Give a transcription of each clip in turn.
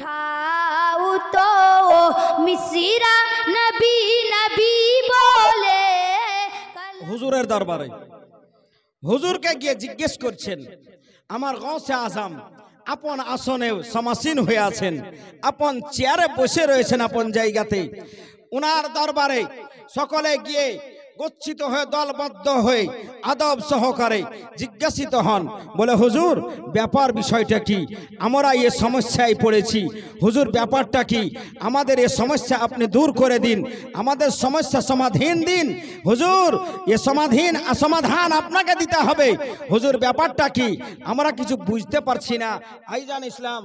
খাও তো মিসরা নবী নবী বলে। হুজুরের দরবারে হুজুরকে গিয়ে জিজ্ঞেস করছেন, আমার গৌসে আজম আপন আসনে সমাসীন হয়ে আছেন, আপন চেয়ারে বসে রয়েছেন আপন জায়গাতে। উনার দরবারে সকলে গিয়ে গচ্ছিত হয়ে দলবদ্ধ হয়ে আদব সহকারে জিজ্ঞাসিত হন, বলে হুজুর ব্যাপার বিষয়টা কি? আমরা এই সমস্যায় পড়েছি, হুজুর ব্যাপারটা কি? আমাদের এই সমস্যা আপনি দূর করে দিন, আমাদের সমস্যা সমাধান দিন হুজুর, এ সমাধান আপনাকে দিতে হবে। হুজুর ব্যাপারটা কি? আমরা কিছু বুঝতে পারছি না। ভাইজান ইসলাম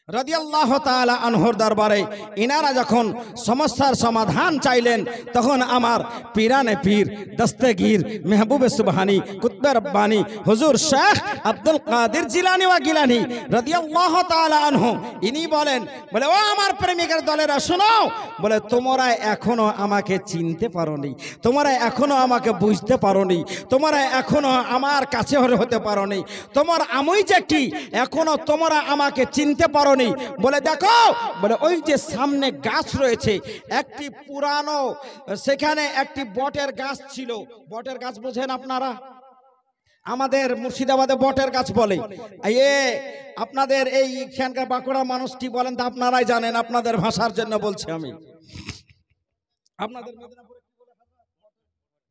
রাদিয়াল্লাহু তাআলা আনহুর দরবারে ইনারা যখন সমস্যার সমাধান চাইলেন, তখন আমার পীরানে পীর দস্তগীর মেহবুবে সুবহানী কুতবে রব্বানী হুজুর শেখ আব্দুল কাদের জিলানী ওয়া গিলানী রাদিয়াল্লাহু তাআলা আনহু ইনি বলেন, বলে ও আমার প্রেমিকের দলেরা শোনো, বলে তোমরা এখনো আমাকে চিনতে পারোনি, তোমরা এখনো আমাকে বুঝতে পারোনি, তোমরা এখনো আমার কাছে হতে পারোনি, তোমার আমি যে কি এখনো তোমরা আমাকে চিনতে পারো। বলে দেখো, বলে ওই যে সামনে গাছ রয়েছে একটি পুরানো, সেখানে একটি বটের গাছ ছিল। বটের গাছ বোঝেন আপনারা? আমাদের মুর্শিদাবাদে বটের গাছ বলে। আপনাদের এইখানকার বাঁকুড়া মানুষ কি বলেন তা আপনারাই জানেন, আপনাদের ভাষার জন্য বলছি আমি। আপনাদের মেদিনীপুরে কি বলে?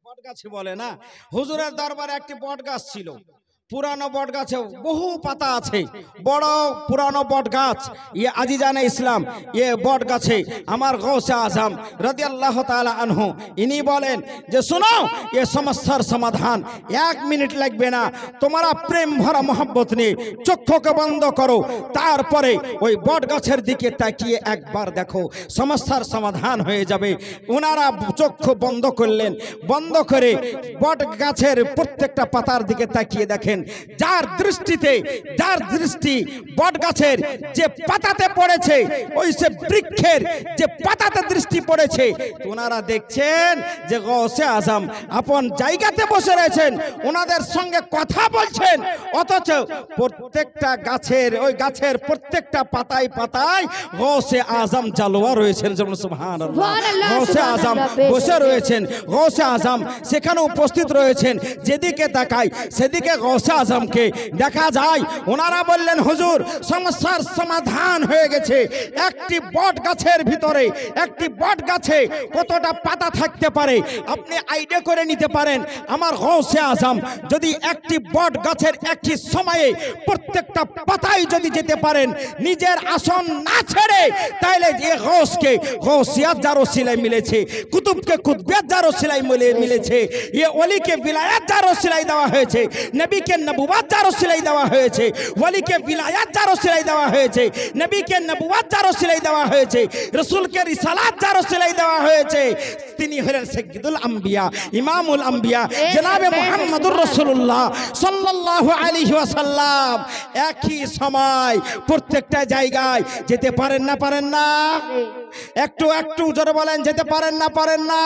বট গাছ বলে না? হুজুরের দরবারে একটি বট গাছ ছিল, পুরানো বট গাছে বহু পাতা আছে, বড় পুরানো বট গাছ। আজিজানে ইসলাম বট গাছে আমার গৌসে আজম রাদিয়াল্লাহু তাআলা আনহু ইনি বলেন যে শোনো, এ সমস্যার সমাধান 1 মিনিট লাগবে না, তোমরা প্রেম ভরা মোহব্বত নিয়ে চক্ষুকে বন্ধ করো, তারপরে ওই বট গাছের দিকে তাকিয়ে একবার দেখো, সমস্যার সমাধান হয়ে যাবে। ওনারা চক্ষু বন্ধ করলেন, বন্ধ করে বট গাছের প্রত্যেকটা পাতার দিকে তাকিয়ে দেখেন, যার দৃষ্টি বট গাছের যে পাতাতে পড়েছে, ওই সে বৃক্ষের যে পাতাতে দৃষ্টি পড়েছে, ওনারা দেখছেন যে গৌসে আজম আপন জায়গাতে বসে রয়েছেন, ওনাদের সঙ্গে কথা বলছেন, অথচ প্রত্যেকটা গাছের ওই গাছের প্রত্যেকটা পাতায় পাতায় গৌসে আজম জালোয়া রয়েছেন। যেমন সুবহানাল্লাহ, গৌসে আজম বসে রয়েছেন, গৌসে আজম সেখানে উপস্থিত রয়েছেন, যেদিকে তাকায় সেদিকে গৌসে আজমকে দেখা যায়। ওনারা বললেন হুজুর সমস্যার সমাধান হয়ে গেছে। একটি বট গাছের ভিতরে, একটি বট গাছে কতটা পাতা থাকতে পারে আপনি আইডিয়া করে নিতে পারেন। আমার গৌসে আজম যদি একটি বট গাছের একটি সময়ে প্রত্যেকটা পাতায় যদি যেতে পারেন নিজের আসন না ছেড়ে, তাহলে যে গৌসকে গৌসিয়াত যার ওসিলায় মিলেছে, কুতুবকে কুতবিয়াত যার ওসিলায় মিলেছে, ওলিকে বিলায়াত যার ওসিলায় দেওয়া হয়েছে, নবীকে নবুওয়াত যার ওসিলায় দেওয়া হয়েছে, ওলিকে বিলায়াত যার ওসিলায় দেওয়া হয়েছে, নবীকে নবুওয়াত যার ওসিলায় দেওয়া হয়েছে, রাসূলকে রিসালাত যার ওসিলায় দেওয়া হয়েছে, তিনি হলেন সাইয়্যিদুল আম্বিয়া, ইমামুল আম্বিয়া, জনাবে মুহাম্মদুর রাসূলুল্লাহ সাল্লাল্লাহু আলাইহি ওয়াসাল্লাম। একই সময় প্রত্যেকটা জায়গায় যেতে পারেন না? পারেন না? একটু জোরে বলেন, যেতে পারেন না? পারেন না?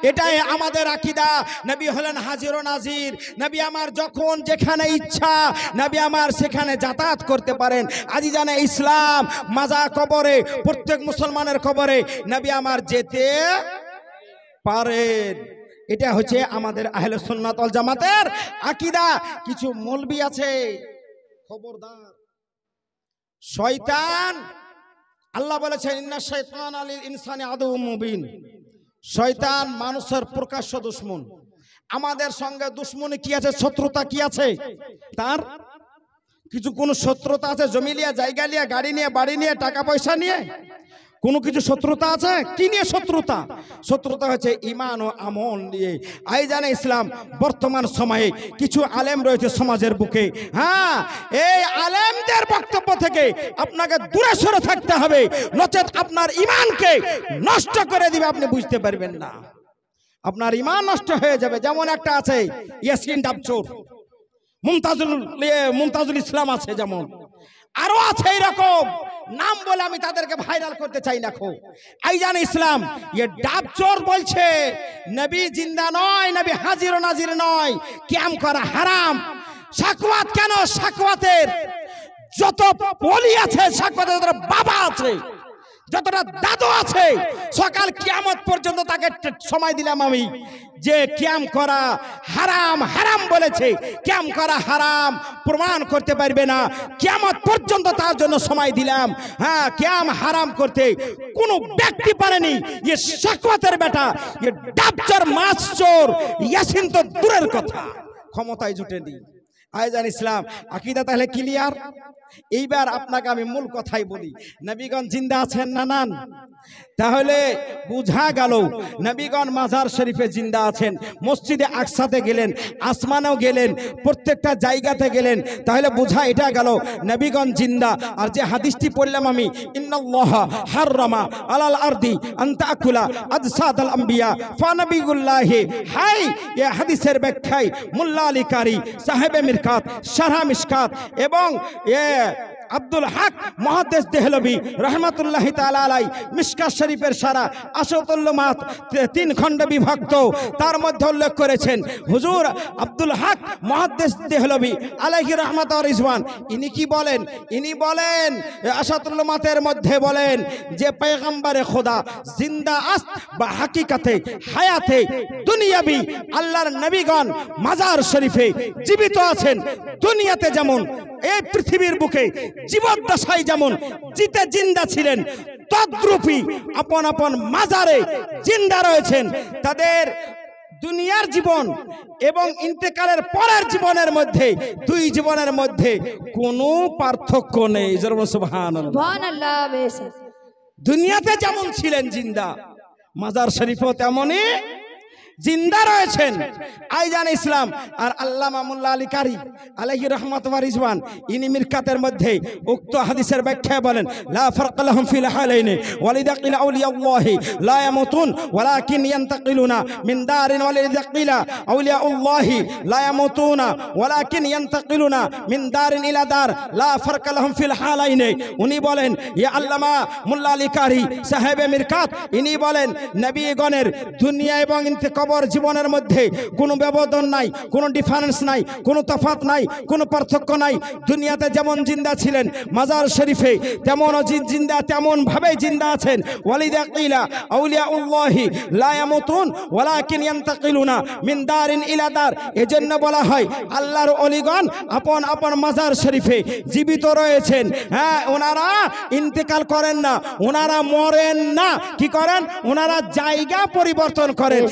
এটাই আমাদের আকীদা। নবী হলেন হাজির ও নাজির। নবী আমার যখন যেখানে ইচ্ছা নবী আমার সেখানে যাতায়াত করতে পারেন। আজিজানে ইসলাম মাজার কবরে, প্রত্যেক মুসলমানের কবরে নবী আমার যেতে পারেন। এটা হচ্ছে আমাদের আহলে সুন্নাত ওয়াল জামাতের আকীদা। কিছু মৌলবি আছে, খবরদার, শয়তান, আল্লাহ বলেছেন ইন্না শাইতানা লিল ইনসানি আদুউম মুবিন, শয়তান মানুষের প্রকাশ্য দুশমন। আমাদের সঙ্গে দুশমনি কি আছে? শত্রুতা কি আছে? তার কিছু কোন শত্রুতা আছে? জমি নিয়ে, জায়গা নিয়ে, গাড়ি নিয়ে, বাড়ি নিয়ে, টাকা পয়সা নিয়ে কোনো কিছু শত্রুতা আছে? কি নিয়ে শত্রুতা? শত্রুতা হচ্ছে ঈমান ও আমল নিয়ে। আইজানে ইসলাম বর্তমান সময়ে কিছু আলেম রয়েছে সমাজের বুকে, হ্যাঁ, এই আলেমদের বক্তব্য থেকে আপনাকে দূরে সরে থাকতে হবে, নচেত আপনার ঈমানকে নষ্ট করে দিবে, আপনি বুঝতে পারবেন না, আপনার ঈমান নষ্ট হয়ে যাবে। যেমন একটা আছে ইয়াসিন ডাবচোর, মুমতাজুল ইসলাম আছে, যেমন আরো আছে এরকম নাম বলে আমি তাদেরকে ভাইরাল করতে চাই না। আইজান ইসলাম ডাবচোর বলছে নবী জিন্দা নয়, নবী হাজির ও নাজির নয়, কিয়াম করা হারাম। সাকওয়াত কেন? সাকওয়াতের যত ওলি আছে সাক্ষাৎ যত বাবা আছে যতটা দাদু আছে সকাল কিয়ামত পর্যন্ত তাকে সময় দিলাম আমি যে কিয়াম করা হারাম হারাম বলেছে কিয়াম করা হারাম প্রমাণ করতে পারবে না কিয়ামত পর্যন্ত তার জন্য সময় দিলাম হ্যাঁ কিয়াম হারাম করতে কোনো ব্যক্তি পারেনি ये শাকওয়াতের বেটা ये ডাবচার মাছ চোর ইয়াসিন তো দূরের কথা ক্ষমতায় জুটেনি আইজান ইসলাম আকীদা তাহলে ক্লিয়ার এইবার আপনাকে আমি মূল কথাই বলি নবীগণ জিন্দা আছেন না নান তাহলে বুঝা গেল নবীগণ মাজার শরীফে জিন্দা আছেন মসজিদে আকসাতে গেলেন আসমানেও গেলেন প্রত্যেকটা জায়গাতে গেলেন তাহলে বুঝা এটা গেল নবীগণ জিন্দা আর যে হাদিসটি পড়লাম আমি ইন্নাল্লাহা হাররামা আলাল আরদি আন তাকুলা আজসাদাল আম্বিয়া ফানবিগুল্লাহি হাই এই হাদিসের ব্যাখ্যায় মোল্লা আলী কারি সাহেবে মিরকাত শারহ মিশকাত এবং আব্দুল হক মুহাদ্দিস দেহলভী রহমাতুল্লাহি তাআলা আলাই মিশকাত শরীফের সারা আশাতুল্লুমাত 3 খণ্ডে বিভক্ত তার মধ্যে উল্লেখ করেছেন হুজুর আব্দুল হক মুহাদ্দিস দেহলভী আলাইহি রাহমাত ওয়া রিজওয়ান ইনি কি বলেন ইনি বলেন আশাতুল্লুমাতের মধ্যে বলেন যে পয়গম্বরে খোদা জিন্দা আস্ত বা হাকিকাতে হায়াতে দুনিয়াবি আল্লাহর নবীগণ মাজার শরীফে জীবিত আছেন দুনিয়াতে যেমন এই পৃথিবীর বুকে জীবদ্দশায় যেমন জিতে জিন্দা ছিলেন তদ্রূপী আপন আপন মাজারে জিন্দা রয়েছেন তাদের দুনিয়ার জীবন এবং ইন্তেকালের পরের জীবনের মধ্যে দুই জীবনের মধ্যে কোনো পার্থক্য নেই সুবহানাল্লাহ দুনিয়াতে যেমন ছিলেন জিন্দা মাজার শরীফও তেমনই জিন্দা রয়েছেন আইজান ইসলাম আর আল্লামা মোল্লা আলী কারি আলাইহি রাহমাত ওয়া রিজওয়ান ইনি মিরকাতের মধ্যে উক্ত হাদিসের ব্যাখ্যা বলেন লা ফারক লাহুম ফিল হালাইনি ওয়ালিদা কিলা আউলিয়াউল্লাহি লা ইয়ামুতুন ওয়ালাকিন ইয়ান্তাকিলুনা মিন দারিন ওয়ালিদা কিলা আউলিয়াউল্লাহি লা ইয়ামুতুনা ওয়ালাকিন ইয়ান্তাকিলুনা মিন দারিন ইলা দার লা ফারক লাহুম ফিল হালাইনি উনি বলেন ইয়া আল্লামা মোল্লা আলী কারি সাহেবে মিরকাত ইনি বলেন নবীগণের দুনিয়া এবং কবর জীবনের মধ্যে কোনো ব্যবধান নাই কোনো ডিফারেন্স নাই কোনো তফাৎ নাই কোনো পার্থক্য নাই দুনিয়াতে যেমন জিন্দা ছিলেন মাজার শরীফে তেমন জিন্দা তেমন ভাবে জিন্দা আছেন ওয়ালিদা কিলা আউলিয়াউল্লাহি লা ইয়ামুতুন ওয়ালাকিন ইয়ান্তাকিলুনা মিন দারিন ইলা দার এজন্য বলা হয় আল্লাহর ওলিগণ আপন আপন মাজার শরীফে জীবিত রয়েছেন হ্যাঁ ওনারা ইন্তেকাল করেন না ওনারা মরেন না কি করেন ওনারা জায়গা পরিবর্তন করেন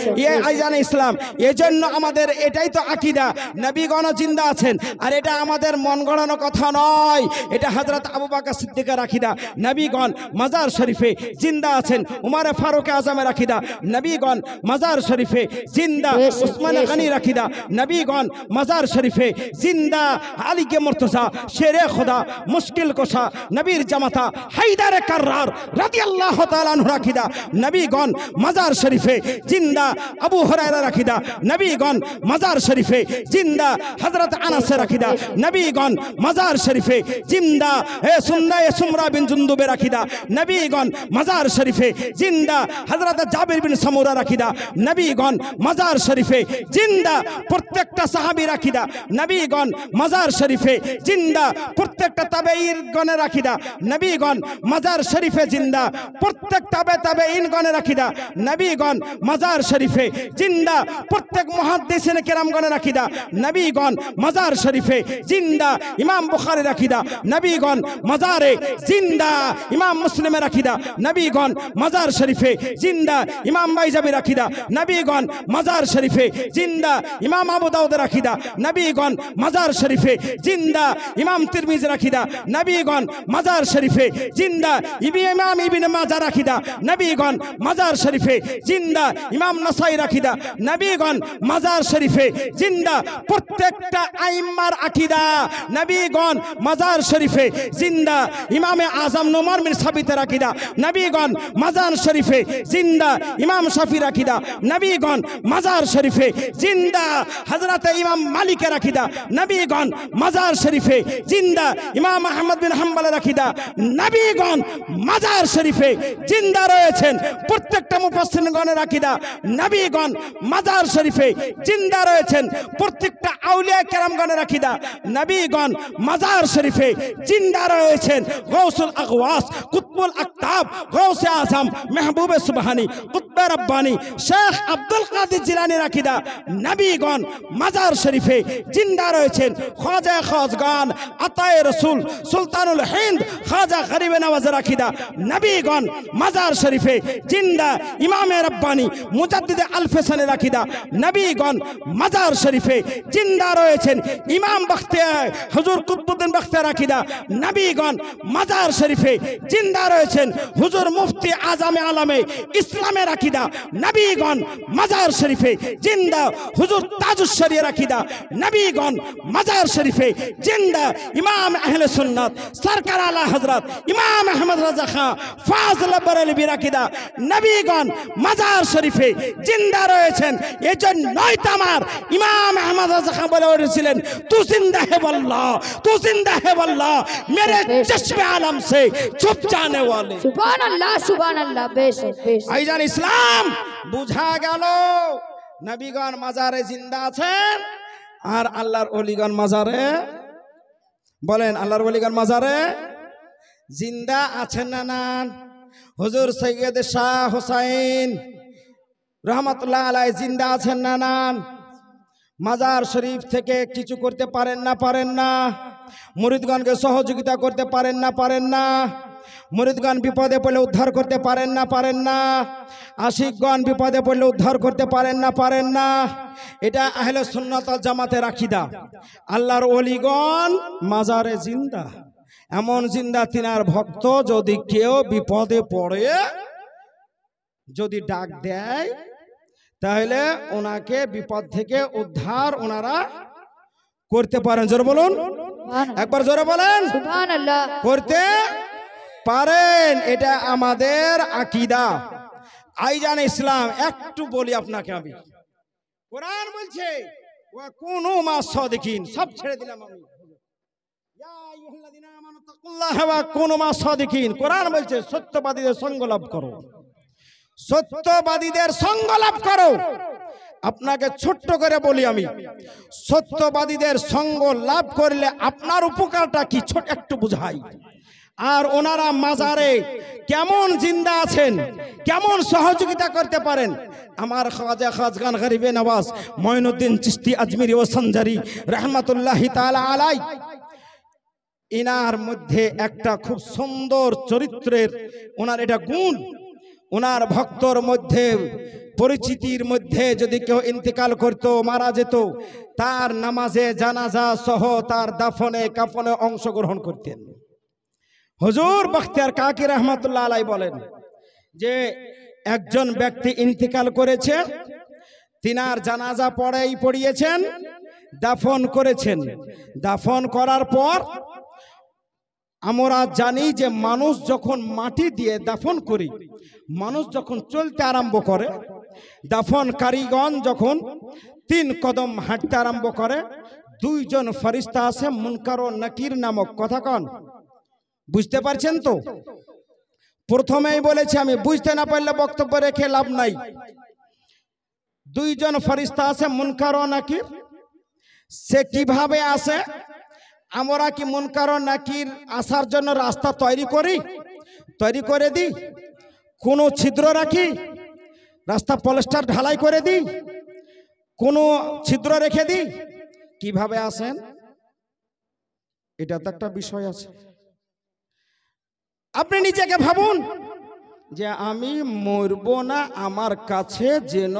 আইজান ইসলাম এজন্য আমাদের এটাই তো আকীদা নবীগণ জিন্দা আছেন আর এটা আমাদের মন গড়ানো কথা নয় এটা হযরত আবু বকর সিদ্দিকের আকীদা নবীগণ মাজার শরীফে জিন্দা আছেন উমর ফারুক আজমের আকীদা নবীগণ মাজার শরীফে জিন্দা উসমান গনির আকীদা নবীগণ মাজার শরীফে জিন্দা আলী কে মুর্তজা শেরে খোদা মুশকিল কোশা নবীর জামাতা হায়দার কাররার রাদিয়াল্লাহু তাআলা আনহু আকীদা নবীগণ মাজার শরীফে জিন্দা আবু হুরায়রা রাখিদা নবীগণ মাজার শরীফে জিন্দা হযরত আনাস রাখিদা নবীগণ মাজার শরীফে জিন্দা হে সুন্নাহ সুমরা বিন জুনদুব রাখিদা নবীগণ মাজার শরীফে জিন্দা হযরত জাবির বিন সামুরা রাখিদা নবীগণ মাজার শরীফে জিন্দা প্রত্যেকটা সাহাবী রাখিদা নবীগণ মাজার শরীফে জিন্দা প্রত্যেকটা তাবেঈর গণে রাখিদা নবীগণ মাজার শরীফে জিন্দা প্রত্যেক তাবেঈন গণে রাখিদা নবীগণ মাজার শরীফে জিন্দা প্রত্যেক মুহাদ্দিসিন কেরামগণ রাখিদা নবীগণ মাজার শরীফে জিন্দা ইমাম বুখারী রাখিদা নবীগণ মাজারে জিন্দা ইমাম মুসলিম রাখিদা নবীগণ মাজার শরীফে জিন্দা ইমাম বাইজাবি রাখিদা নবীগণ মাজার শরীফে জিন্দা ইমাম আবু দাউদ রাখিদা নবীগণ মাজার শরীফে জিন্দা ইমাম তিরমিজি রাখিদা নবীগণ মাজার শরীফে জিন্দা ইমাম ইবনে মাজাহ রাখিদা নবীগণ মাজার শরীফে জিন্দা ইমাম নাসাই রাখিদা নবীগণ মাজার শরীফে জিন্দা প্রত্যেকটা আইম্মার আকীদা নবীগণ মাজার শরীফে জিন্দা ইমামে আজম নোমান বিন সাবিতের আকীদা নবীগণ মাজার শরীফে জিন্দা ইমাম শাফি রাখিদা নবীগণ মাজার শরীফে জিন্দা হযরত ইমাম মালিকের আকীদা নবীগণ মাজার শরীফে জিন্দা ইমাম আহমদ বিন হাম্বল রাখিদা নবীগণ মাজার শরীফে জিন্দা রয়েছেন প্রত্যেকটা মুফাসসিরগণের আকীদা নবীগণ নবীগণ মাজার শরীফে জিন্দা রয়েছেন। প্রত্যেকটা আউলিয়া কেরামগণের আকীদা, নবীগণ মাজার শরীফে জিন্দা রয়েছেন। গৌসুল আগওয়াস, কুতবুল আকতাব, গৌসে আজম, মেহবুবে সুবহানী, কুতবে রব্বানী, শেখ আব্দুল কাদের জিলানীর আকীদা, নবীগণ মাজার শরীফে জিন্দা রয়েছেন। খাজা খাজগান, আতায়ে রসুল, সুলতানুল হিন্দ, খাজা গরিবে নওয়াজের আকীদা, নবীগণ মাজার শরীফে জিন্দা। ইমামে রব্বানী, মুজাদ্দিদে আল-ফিসানের আকীদা, নবীগণ মাজার শরীফে জিন্দা রয়েছেন। ইমাম বখতিয়ার হুজুর কুতুবউদ্দিন বখতিয়ার আকীদা, নবীগণ মাজার শরীফে জিন্দা রয়েছেন। হুজুর মুফতি আজমে আলমে ইসলামের আকীদা, নবীগণ মাজার শরীফে জিন্দা। হুজুর তাজুস শরিয়ার আকীদা, নবীগণ মাজার শরীফে জিন্দা। ইমাম আহলে সুন্নাত সরকার আলা হযরত ইমাম আহমদ রাজা খান ফাজল বরেলভীর আকীদা, নবীগণ মাজার শরীফে জিন্দা রয়েছেন। এজন্যই তো আমার ইমাম আহমদ রাজা খান বলে উঠেছিলেন, তু জিন্দা হে বল্লাহ, তু জিন্দা হে বল্লাহ, মেরে চশমে আলম সে ছুপ জানে ওয়ালে। সুবহানাল্লাহ, সুবহানাল্লাহ। বেশ বেশ ভাইজান ইসলাম বুঝা গেল, নবীগণ মাজারে জিন্দা আছেন আর আল্লাহর ওলিগণ মাজারে, বলেন আল্লাহর ওলিগণ মাজারে জিন্দা আছেন না নান? হুজুর সৈয়দ শাহ হুসাইন রহমতুল্লাহ আলাইহি জিন্দা আছেন না নান? মাজার শরীফ থেকে কিছু করতে পারেন না? পারেন না? মুরিদগণকে সহযোগিতা করতে পারেন না? পারেন না? মুরিদগণ বিপদে পড়লে উদ্ধার করতে পারেন না? পারেন না? আশিকগণ বিপদে পড়লে উদ্ধার করতে পারেন না? পারেন না? এটা আহলে সুন্নাত ওয়াল জামাতের আকীদা। আল্লাহর ওলিগণ মাজারে জিন্দা, এমন জিন্দা তিনার ভক্ত যদি কেউ বিপদে পড়ে যদি ডাক দেয় তাহলে ওনাকে বিপদ থেকে উদ্ধার ওনারা করতে পারেন। জোরে বলুন, একবার জোরে বলেন, সুবহানাল্লাহ। করতে পারেন। এটা আমাদের আকীদা। আইজান ইসলাম একটু বলি আপনাকে, আমি কোরআন বলছে ওয়া কুনু মা সাদিকিন, সব ছেড়ে দিলাম আমি। ইয়া আইয়ুহাল্লাযিনা আমানু তাকুল্লাহা ওয়া কুনু মা সাদিকিন, কোরআন বলছে সত্যবাদীদের সঙ্গ লাভ করো, সত্যবাদীদের সঙ্গ লাভ করো। আপনাকে ছোট্ট করে বলি আমি, সত্যবাদীদের সঙ্গ লাভ করলে আপনার উপকারটা কি ছোট একটু বুঝাই। আর ওনারা মাজারে কেমন জিন্দা আছেন, কেমন সহযোগিতা করতে পারেন। আমার খাজা খাজগান গরিবে নওয়াজ মঈনুদ্দিন চিশতি আজমিরি ও সঞ্জারি রহমাতুল্লাহি তাআলা আলাই, ইনার মধ্যে একটা খুব সুন্দর চরিত্রের ওনার এটা গুণ। ওনার ভক্তর মধ্যে পরিচিতির মধ্যে যদি কেউ ইন্তেকাল করত, মারা যেত, তার নামাজে জানাজা সহ তার দাফনে কাফনে অংশগ্রহণ করতেন। হুজুর বখতিয়ার কাকি রহমাতুল্লাহ আলাই বলেন যে একজন ব্যক্তি ইন্তেকাল করেছে, তিনার জানাজা পড়িয়েছেন, দাফন করেছেন। দাফন করার পর আমরা জানি যে মানুষ যখন মাটি দিয়ে দাফন করি, মানুষ যখন চলতে আরম্ভ করে, দাফন কারিগণ যখন 3 কদম হাঁটতে আরম্ভ করে, 2 জন ফেরেশতা আছে মুনকার ও নাকির নামক। কথা কন, বুঝতে পারছেন তো? প্রথমেই বলেছি আমি, বুঝতে না পারলে বক্তব্য রেখে লাভ নাই। 2 জন ফেরেশতা আছে মুনকার ও নাকির। সে কিভাবে আসে? আমরা কি মুনকার ও নাকির আসার জন্য রাস্তা তৈরি করি, তৈরি করে দিই, কোনো ছিদ্র রাখি, রাস্তা পলেস্টার ঢালাই করে দিই, কোনো ছিদ্র রেখে দিই? কিভাবে আসেন এটা তো একটা বিষয় আছে। আপনি নিজেকে ভাবুন যে আমি মরব না, আমার কাছে যেন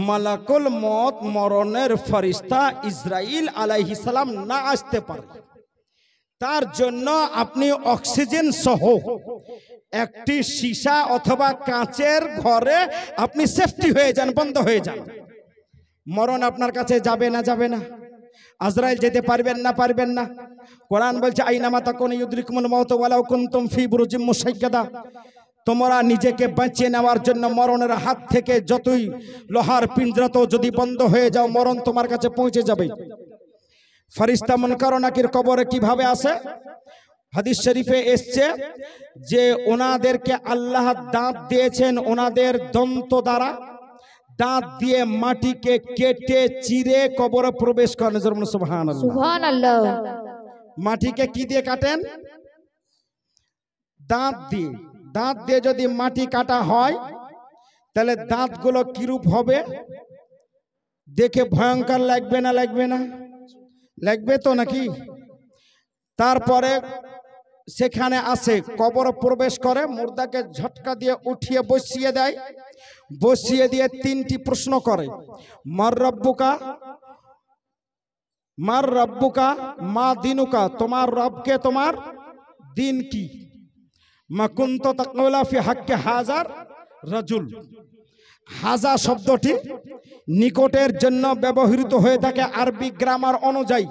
মালাকুল মত মরণের ফেরেশতা ইসরাইল আলাইহিস সালাম না আসতে পারে, তার জন্য আপনি অক্সিজেন সহ একটি সীসা অথবা কাঁচের ঘরে আপনি সেফটি হয়ে যান, বন্ধ হয়ে যান। মরণ আপনার কাছে যাবে না? যাবে না? আজরাইল যেতে পারবেন না? পারবেন না? কোরআন বলছে আইনামা তাকুনু ইউদরিকুমুল মাউত ওয়ালাউ কুনতুম ফি বুরুজিম মুশাইয়াদা। তোমরা নিজেকে বাঁচিয়ে নেওয়ার জন্য মরণের হাত থেকে যতই লোহার পিঞ্জরাতেও যদি বন্ধ হয়ে যাও, মরণ তোমার কাছে পৌঁছে যাবে। ফেরেশতা মুনকার ও নাকির কবরে কিভাবে আসে? হাদিস শরীফে এসছে যে ওনাদেরকে আল্লাহ দাঁত দিয়েছেন ওনাদের দন্ত দ্বারা। দাঁত দিয়ে মাটিকে কেটে চিরে কবরে প্রবেশ করেন। সুবহানাল্লাহ। সুবহানাল্লাহ। মাটিকে কি দিয়ে কাটেন? দাঁত দিয়ে। দাঁত দিয়ে যদি মাটি কাটা হয় তাহলে দাঁতগুলো কিরূপ হবে? দেখে ভয়ঙ্কর লাগবে না? লাগবে না? লাগবে তো নাকি? তারপরে সেখানে আসে, কবর প্রবেশ করে, মুর্দাকে ঝটকা দিয়ে উঠিয়ে বসিয়ে দেয়। বসিয়ে দিয়ে তিনটি প্রশ্ন করে, মার রব্বুকা, মার রব্বুকা, মা দিনুকা, তোমার রবকে, তোমার দিন কি? মা কুনতু তাকুলা ফি হাক্কি হাজার রাজুল। হাজা শব্দটি নিকটের জন্য ব্যবহৃত হয়ে থাকে আরবি গ্রামার অনুযায়ী।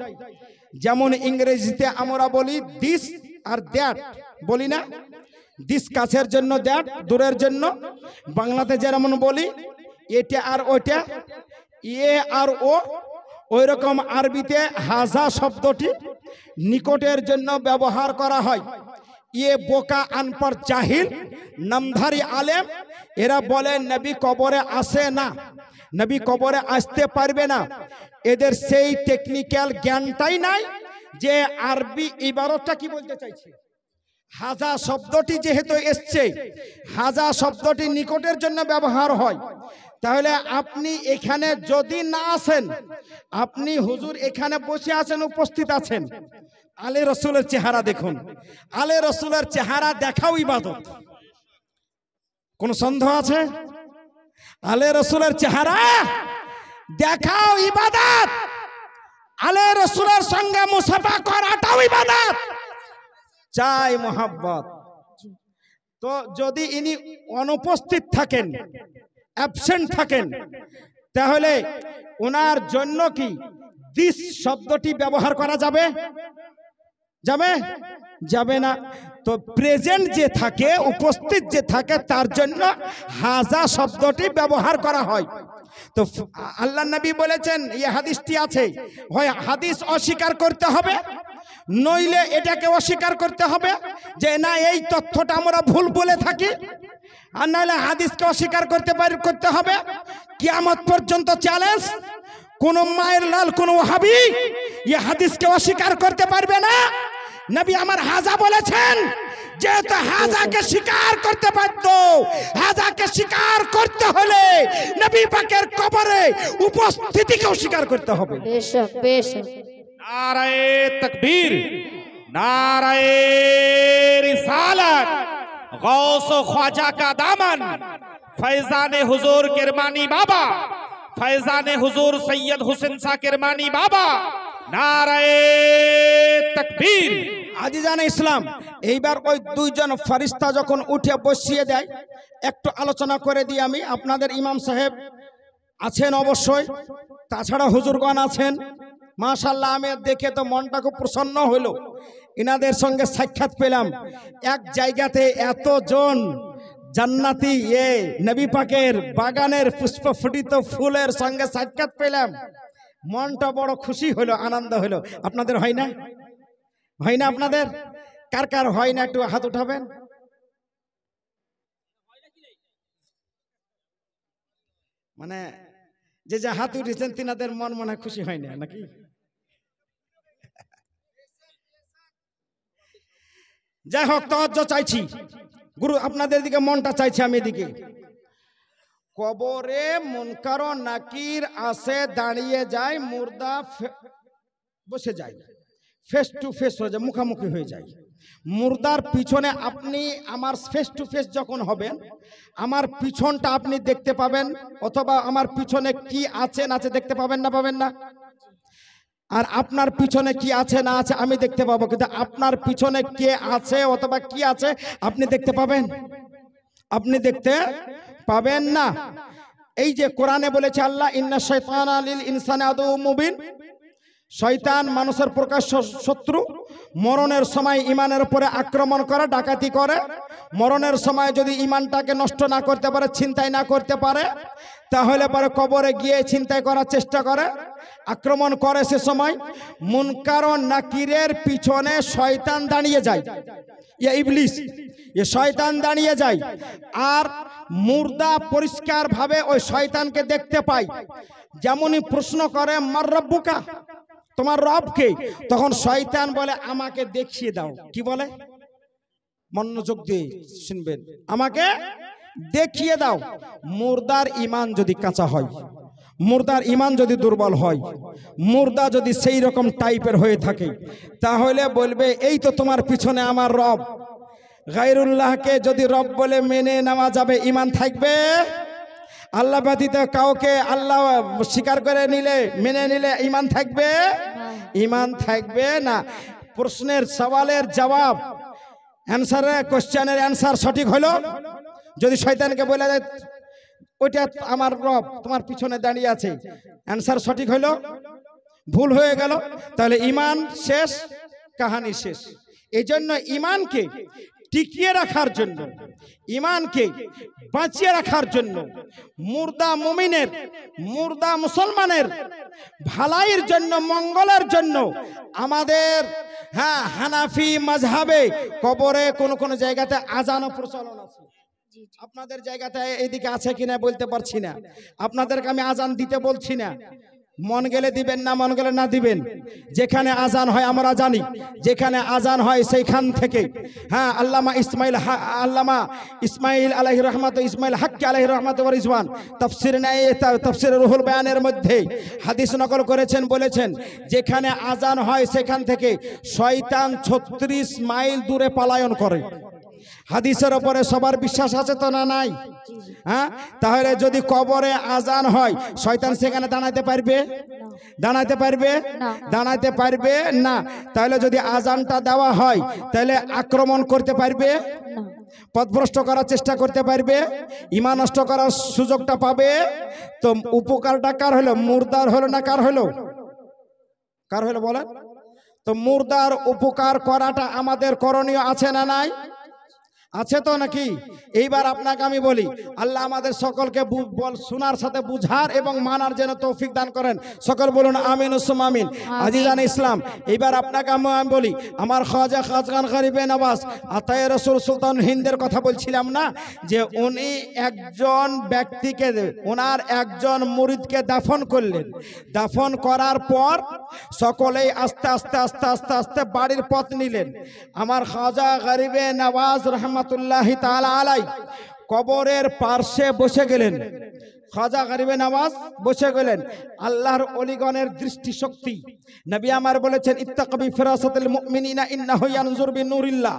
যেমন ইংরেজিতে আমরা বলি দিস আর দ্যাট, বলি না? দিস কাছের জন্য, দ্যাট দূরের জন্য। বাংলাতে যেমন বলি এটা আর ওটা, এ আর ও, ওই রকম আরবিতে হাজা শব্দটি নিকটের জন্য ব্যবহার করা হয়। ये बोका अनपढ़ जाहिल नामधारी आलेम एरा बोले नबी कबरे आसे ना, नबी कबरे आसते पारबे ना, एदेर सेई टेक्निकल ज्ञानटाई नाई जे आरबी इबारतटा की बोलते चाइछे। हाजा शब्दटी जेहेतु एसছে, हाजा शब्दटी निकटेर जन्य व्यवहार হয়, তাহলে আপনি এখানে যদি না আসেন, আপনি হুজুর এখানে বসে আছেন, উপস্থিত আছেন, আলে রসুলের চেহারা দেখুন। আলে রসুলের চেহারা দেখাও ইবাদত, কোন সন্দেহ আছে? আলে রসুলের চেহারা দেখাও ইবাদত, আলে রসুলের সঙ্গে মুসাফা করাটাও ইবাদত, চাই মোহাব্বত। তো যদি ইনি অনুপস্থিত থাকেন, অ্যাবসেন্ট থাকেন, তাহলে ওনার জন্য কি দিস শব্দটি ব্যবহার করা যাবে? যাবে? যাবে না। তো প্রেজেন্ট যে থাকে, উপস্থিত যে থাকে, তার জন্য হাজা শব্দটি ব্যবহার করা হয়। তো আল্লাহ নবী বলেছেন, এই হাদিসটি আছে, হয় হাদিস অস্বীকার করতে হবে, নইলে এটাকে অস্বীকার করতে হবে যে না এই তথ্যটা আমরা ভুল বলে থাকি, আর নাহলে হাদিসকে অস্বীকার করতে হবে। কিয়ামত পর্যন্ত চ্যালেঞ্জ, কোন মায়ের লাল, কোন ওয়াহাবি এই হাদিসকে অস্বীকার করতে পারবে না। নবী আমার হাজা বলেছেন, যেহেতু হাজাকে স্বীকার করতে পারত, হাজাকে স্বীকার করতে হলে নবী পাকের কবরে উপস্থিতিকেও স্বীকার করতে হবে। বেশক বেশক। नाराए तकबीर, नाराए रिसालत, गौस ख्वाजा का दामन, फैजान हुजूर किरमानी बाबा, फैजान हुजूर सैयद हुसैन सा किरमानी बाबा, नाराए तकबीर। আজিজানে ইসলাম, এইবার ওই দুইজন ফেরেশতা যখন উঠে বসিয়ে দেয়, একটু আলোচনা করে দিই আমি। আপনাদের ইমাম সাহেব আছেন অবশ্যই, তাছাড়া হুজুরগণ আছেন। মাশাআল্লাহ, আমি দেখে তো মনটা খুব প্রসন্ন হলো। ইনাদের সঙ্গে সাক্ষাৎ পেলাম, এক জায়গাতে এতজন জান্নাতি নবী পাকের বাগানের পুষ্পফুটিত ফুলের সঙ্গে সাক্ষাৎ পেলাম, মনটা বড় খুশি হলো, আনন্দ হলো। আপনাদের হয় না? হয় না আপনাদের? কার কার হয় না একটু হাত উঠাবেন। মানে যে যে হাত উঠেছেন তিনাদের মন মনে খুশি হয় না নাকি? যাই হোক, তাওয়াজ্জুহ চাইছি গুরু, আপনাদের দিকে মনটা চাইছি আমি এদিকে। কবরে মুনকার ও নাকির আসে, দাঁড়িয়ে যায়, মুর্দা বসে যায়, ফেস টু ফেস হয়ে যায়, মুখামুখি হয়ে যায়। মুর্দার পিছনে আপনি আমার ফেস টু ফেস যখন হবেন, আমার পিছনটা আপনি দেখতে পাবেন, অথবা আমার পিছনে কি আছে না আছে দেখতে পাবেন না? পাবেন না? আর আপনার পিছনে কি আছে না আছে আমি দেখতে পাবো, কিন্তু আপনার পিছনে কে আছে অথবা কি আছে আপনি দেখতে পাবেন? আপনি দেখতে পাবেন না। এই যে কোরআনে বলেছে আল্লাহ, ইন্না শাইতানা লিল ইনসানি আদুউম মুবিন, শয়তান মানুষের প্রকাশ্য শত্রু। মরণের সময় ইমানের উপরে আক্রমণ করে, ডাকাতি করে। মরণের সময় যদি ইমানটাকে নষ্ট না করতে পারে, ছিনতাই না করতে পারে, তাহলে পরে কবরে গিয়ে ছিনতাই করার চেষ্টা করে, আক্রমণ করে। সে সময় মুনকার ও নাকিরের পিছনে শয়তান দাঁড়িয়ে যায়, ইবলিস, শয়তান দাঁড়িয়ে যায়। আর মুর্দা পরিষ্কারভাবে ওই শয়তানকে দেখতে পায়। যেমনই প্রশ্ন করে, মার রব্বুকা, তোমার রব কে? তখন শয়তান বলে, আমাকে দেখিয়ে দাও। কি বলে? মনোযোগ দিয়ে শুনবেন, আমাকে দেখিয়ে দাও। মুর্দার ঈমান যদি কাঁচা হয়, মুর্দার ঈমান যদি দুর্বল হয়, মুর্দা যদি সেই রকম টাইপের হয়ে থাকে, তাহলে বলবে, এই তো তোমার পিছনে আমার রব। গায়রুল্লাহকে যদি রব বলে মেনে নেওয়া যাবে, ঈমান থাকবে? আল্লাহ ব্যতীত কাউকে আল্লাহ স্বীকার করে নিলে, মেনে নিলে ঈমান থাকবে? ঈমান থাকবে না। প্রশ্নের সওয়ালের জবাব, কোশ্চেনের অ্যান্সার সঠিক হলো যদি শয়তানকে বলে দেয়, ওইটা আমার রব, তোমার পিছনে দাঁড়িয়ে আছে, অ্যান্সার সঠিক হলো, ভুল হয়ে গেল, তাহলে ঈমান শেষ, কাহানি শেষ। এই জন্য ঈমানকে টিকিয়ে রাখার জন্য, ঈমানকে বাঁচিয়ে রাখার জন্য, মুর্দা মুমিনের, মুর্দা মুসলমানের ভালাইয়ের জন্য, মঙ্গলের জন্য আমাদের হানাফি মাযহাবে কবরে কোন কোন জায়গাতে আজানও প্রচলন আছে। আপনাদের জায়গাতে এইদিকে আছে কিনা বলতে পারছি না। আপনাদেরকে আমি আজান দিতে বলছি না, মন গেলে দিবেন, না মন গেলে না দিবেন। যেখানে আজান হয় আমরা জানি, যেখানে আজান হয় সেইখান থেকে আল্লামা ইসমাইল আলাইহির রহমত, ইসমাইল হাক্কি আলাইহির রহমত ওয়া রিজওয়ান তাফসীর রুহুল বায়ানের মধ্যে হাদিস নকল করেছেন, বলেছেন যেখানে আজান হয় সেখান থেকে শয়তান 36 মাইল দূরে পলায়ন করে। হাদিসের উপরে সবার বিশ্বাস আছে তো, না নাই? তাহলে যদি কবরে আজান হয়, শয়তান সেখানে দাঁড়াতে পারবে? দাঁড়াতে পারবে? দাঁড়াতে পারবে না। তাহলে যদি আজানটা দেওয়া হয়, তাহলে আক্রমণ করতে পারবে? পথভ্রষ্ট করার চেষ্টা করতে পারবে? ঈমান নষ্ট করার সুযোগটা পাবে? তো উপকারটা কার হলো? মুর্দার হলো না কার হলো? কার হলো বলেন? তো মুর্দার উপকার করাটা আমাদের করণীয় আছে না নাই? আছে তো নাকি? এইবার আপনাকে আমি বলি, আল্লাহ আমাদের সকলকে শোনার সাথে বুঝার এবং মানার যেন তৌফিক দান করেন। সকল বলুন আমিন উসুম আমিন। আজিজান ইসলাম, এইবার আপনাকে আমি বলি, আমার খাজা খাজগান গরিবে নওয়াজ আতায়ে রসুল সুলতান হিন্দের কথা বলছিলাম না, যে উনি একজন ব্যক্তিকে, ওনার একজন মুরিদকে দাফন করলেন। দাফন করার পর সকলেই আস্তে আস্তে আস্তে আস্তে আস্তে বাড়ির পথ নিলেন। আমার খাজা গরিবে নওয়াজ রহমতুল্লাহি তাআলা আলাই কবরের পার্শ্বে বসে গেলেন। খাজা গরিবে নওয়াজ বসে গেলেন। আল্লাহর ওলিগণের দৃষ্টিশক্তি, নবী আমার বলেছেন, ইত্তাকবি ফিরাসাতুল মুমিনিনা ইন্নাহু ইয়ানজুর বিনূরিল্লাহ।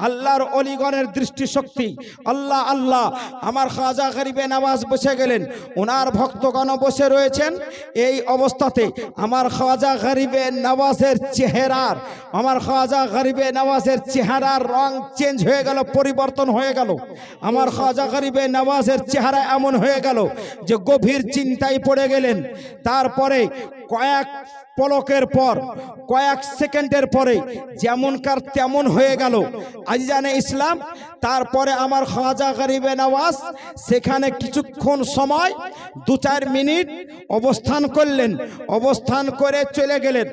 আল্লাহর ওলিগণের দৃষ্টিশক্তি, আল্লাহ আল্লাহ। আমার খাজা গরিবে নওয়াজ বসে গেলেন, ওনার ভক্তগণ বসে রয়েছেন। এই অবস্থাতে আমার খাজা গরিবে নওয়াজের চেহারার, আমার খাজা গরিবে নওয়াজের চেহারার রং চেঞ্জ হয়ে গেল, পরিবর্তন হয়ে গেল। আমার খাজা গরিবে নওয়াজের চেহারা এমন হয়ে গেল যে গভীর চিন্তায় পড়ে গেলেন। তারপরে কয়েক পলকের পর, কয়েক সেকেন্ডের পরে যেমনকার তেমন হয়ে গেল। আজিজানে ইসলাম, তারপরে আমার খাজা গরিবে নওয়াজ সেখানে কিছুক্ষণ সময় 2-4 মিনিট অবস্থান করলেন। অবস্থান করে চলে গেলেন।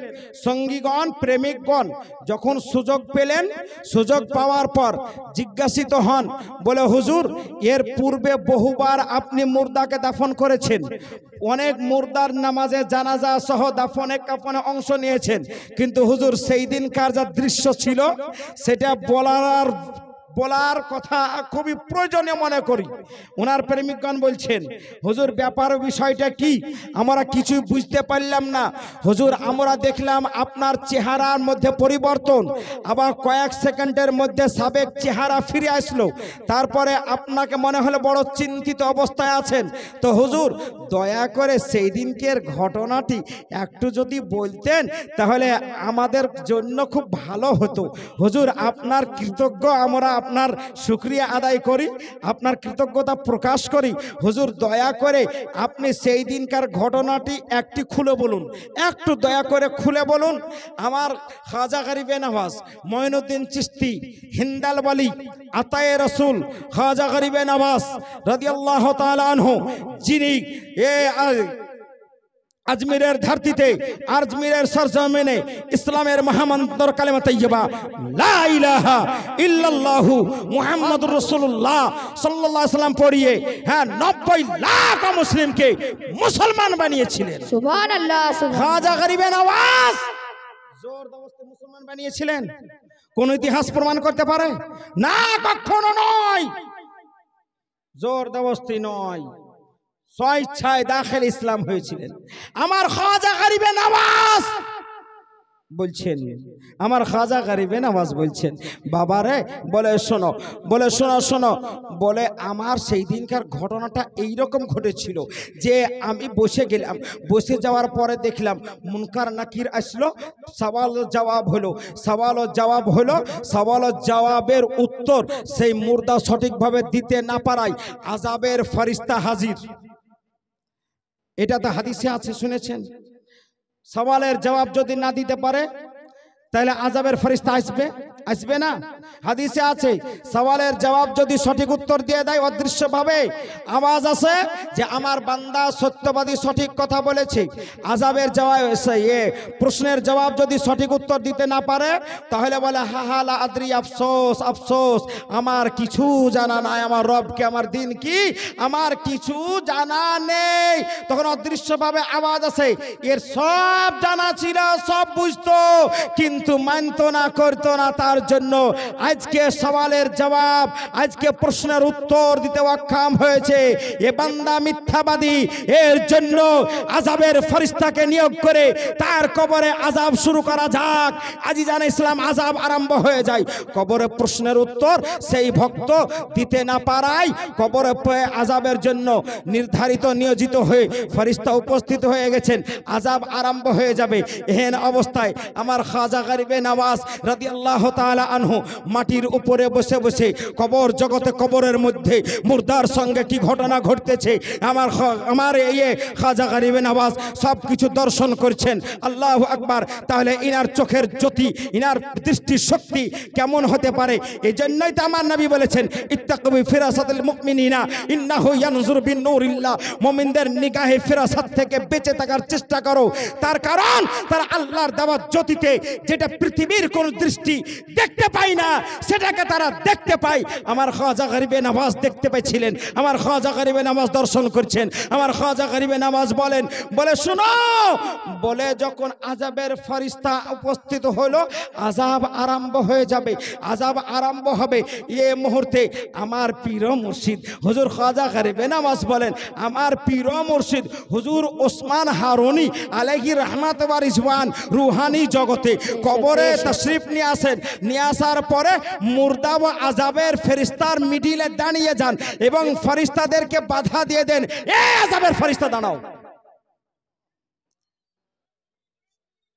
সঙ্গীগণ, প্রেমিকগণ যখন সুযোগ পেলেন, সুযোগ পাওয়ার পর জিজ্ঞাসিত হন, বলে হুজুর, এর পূর্বে বহুবার আপনি মুর্দাকে দাফন করেছেন, অনেক মুর্দার নামাজে জানাজা সহ দাফনে কাফনে অংশ নিয়েছেন, কিন্তু হুজুর সেই দিনকার যা দৃশ্য ছিল সেটা বলার কথা খুবই প্রয়োজনীয় মনে করি। ওনার প্রেমিকগণ বলছেন, হুজুর ব্যাপার বিষয়টা কি? আমরা কিছুই বুঝতে পারলাম না হুজুর। আমরা দেখলাম আপনার চেহারার মধ্যে পরিবর্তন, আবার কয়েক সেকেন্ডের মধ্যে সাবেক চেহারা ফিরে আসলো। তারপরে আপনাকে মনে হলো বড় চিন্তিত অবস্থায় আছেন। তো হুজুর দয়া করে সেই দিনকের ঘটনাটি একটু যদি বলতেন তাহলে আমাদের জন্য খুব ভালো হতো। হুজুর আপনার কৃতজ্ঞ আমরা আপনার শুকরিয়া আদায় করি, আপনার কৃতজ্ঞতা প্রকাশ করি। হুজুর দয়া করে আপনি সেই দিনকার ঘটনাটি একটি খুলে বলুন, একটু দয়া করে খুলে বলুন। আমার খাজা গরিবে নওয়াজ মঈনুদ্দিন চিশতি হিন্দাল ওয়ালি আতায়ে রসুল খাজা গরিবে নওয়াজ রাদিয়াল্লাহু তাআলা আনহু, যিনি আজমিরের ধরতিতে, আজমিরের সরজমিনে ইসলামের মহামন্ত্র কালেমা তাইয়্যিবা লা ইলাহা ইল্লাল্লাহু মুহাম্মাদুর রাসূলুল্লাহ সাল্লাল্লাহু আলাইহি সাল্লাম পড়িয়ে 90 লাখ মুসলিমকে মুসলমান বানিয়েছিলেন। সুবহানাল্লাহ। খাজা গরিবে নওয়াজ জোর জবরদস্তি মুসলমান বানিয়েছিলেন। কোন ইতিহাস প্রমাণ করতে পারে? না, কখনো নয়, জোর জবরদস্তি নয়, স্বেচ্ছায় দাখিল ইসলাম হয়েছিলেন। আমার খাজা গরিবে নওয়াজ বলছেন, আমার খাজা গরিবে নওয়াজ বলছেন, বাবারে বলে শোনো, বলে শোনো, বলে আমার সেই দিনকার ঘটনাটা এইরকম ঘটেছিল যে আমি বসে গেলাম, বসে যাওয়ার পরে দেখলাম মুনকার নাকির আসলো, সওয়াল জবাব হলো, সওয়াল জবাব হলো, সওয়াল জবাবের উত্তর সেই মুর্দা সঠিকভাবে দিতে না পারায় আযাবের ফেরেশতা হাজির। এটা তো হাদিসে আছে, শুনেছেন। সওয়ালের জবাব যদি না দিতে পারে তাহলে আযাবের ফেরেশতা আসবে না? হাদিসে আছে সওয়ালের জবাব যদি সঠিক উত্তর দিয়ে দেয়, অদৃশ্যভাবে আওয়াজ আছে যে আমার বান্দা সত্যবাদী, সঠিক কথা বলেছে। আযাবের জবাব প্রশ্নের জবাব যদি সঠিক উত্তর দিতে না পারে তাহলে বলে হা হা লা আদরি, আফসোস আফসোস, আমার কিছু জানা নাই, আমার রবকে, আমার দিন কি আমার কিছু জানা নেই। তখন অদৃশ্যভাবে আওয়াজ আছে এর সব জানা ছিল, সব বুঝতো, কিন্তু মানতো না, করতো না। তার জন্য আজকে সওয়ালের জবাব, আজকে প্রশ্নের উত্তর দিতে অক্ষম হয়েছে। এ বান্দা মিথ্যাবাদী, এর জন্য আযাবের ফেরেশতাকে নিয়োগ করে তার কবরে আযাব শুরু করা যাক। আজিজান ইসলাম, আযাব আরম্ভ হয়ে যায়। কবরে প্রশ্নের উত্তর সেই ভক্ত দিতে না পারায় কবরে আযাবের জন্য নির্ধারিত, নিয়োজিত হয়ে ফেরেশতা উপস্থিত হয়ে গেছেন, আযাব আরম্ভ হয়ে যাবে। এহেন অবস্থায় আমার খাজা গরিবে নওয়াজ রাদিয়াল্লাহু তাআলা আনহু মাটির উপরে বসে বসে কবর জগতে, কবরের মধ্যে মুর্দার সঙ্গে কি ঘটনা ঘটতেছে আমার এই খাজা গরিবে নওয়াজ সব কিছু দর্শন করছেন। আল্লাহু আকবার। তাহলে ইনার চোখের জ্যোতি, ইনার দৃষ্টি শক্তি কেমন হতে পারে? এই জন্যই তো আমার নবী বলেছেন ইত্তাকু ফিরাসাতুল মুমিনিনা ইন্নাহু ইয়ানজুরু বিন-নূরিল্লাহ, মুমিনদের নিগাহে ফিরাসাত থেকে বেঁচে থাকার চেষ্টা করো। তার কারণ তারা আল্লাহর দেওয়া জ্যোতিতে, যেটা পৃথিবীর কোন দৃষ্টি দেখতে পায় না, সেটাকে তারা দেখতে পায়। আমার খাজা গরিবে নওয়াজ দেখতে পেয়েছিলেন, আমার খাজা গরিবে নওয়াজ দর্শন করছেন। আমার খাজা গরিবে নওয়াজ বলেন, বলে শুনো, বলে যখন আযাবের ফেরেশতা উপস্থিত হলো, আযাব আরম্ভ হয়ে যাবে, আযাব আরম্ভ হবে। এই মুহূর্তে আমার পীর মুর্শিদ হুজুর খাজা গরিবে নওয়াজ বলেন, আমার পীর মুর্শিদ হুজুর ওসমান হারুনি আলাইহি রহমত ওয়া রিজওয়ান রুহানি জগতে কবরে তশরিফ নিয়ে আসেন। নিয়ে আসার পরে মুর্দা ও আযাবের ফেরেশতার মিডিলে দাঁড়িয়ে যান এবং ফেরেশতাদেরকে বাধা দিয়ে দেন, এ আযাবের ফেরেশতা দাঁড়াও।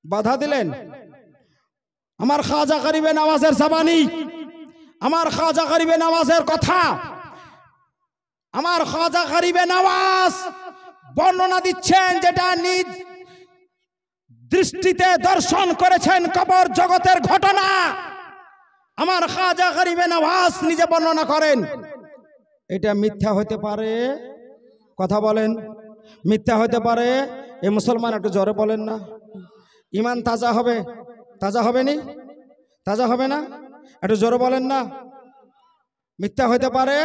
বাধা দিলেন। আমার খাজা গরিবে নওয়াজের জবানি, আমার খাজা গরিবে নওয়াজের কথা, আমার খাজা গরিবে নওয়াজ বর্ণনা দিচ্ছেন যেটা নিজ দৃষ্টিতে দর্শন করেছেন, কবর জগতের ঘটনা। আমার খাজা গরিবে নওয়াজ নিজে বর্ণনা করেন। এটা মিথ্যা হতে পারে? কথা বলেন, মিথ্যা হতে পারে? এই মুসলমান একটু জোরে বলেন না। ইমান তাজা হবে, তাজা হবে নি? তাজা হবে না? একটু জোরে বলেন না। মিথ্যা হতে পারে?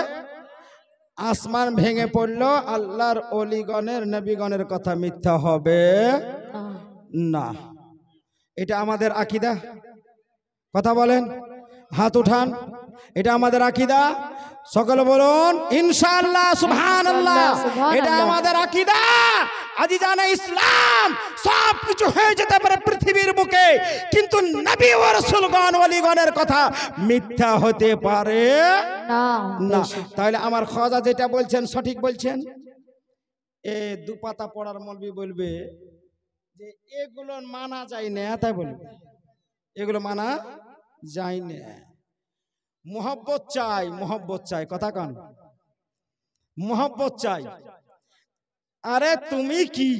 আসমান ভেঙে পড়লো, আল্লাহর ওলিগণের, নবীগণের কথা মিথ্যা হবে না। এটা আমাদের আকীদা। কথা বলেন, হাত উঠান। এটা আমাদের আকীদা। সকলে বলুন ইনশাআল্লাহ, সুবহানাল্লাহ। এটা আমাদের আকীদা। আজিজানে ইসলাম সব কিছু হয়ে যেতে পারে পৃথিবীর বুকে, কিন্তু নবী ও রাসূলগণ, ওলিগণের কথা মিথ্যা হতে পারে না। তাহলে আমার খাজা যেটা বলছেন সঠিক বলছেন। এ দুপাতা পড়ার মৌলবি বলবে যে এগুলো মানা যায় না, তাই বলবে এগুলো মানা যায় না। মোহব্বত চাই, মোহব্বত চাই, কথা কন, মোহব্বত চাই। আরে তুমি কি,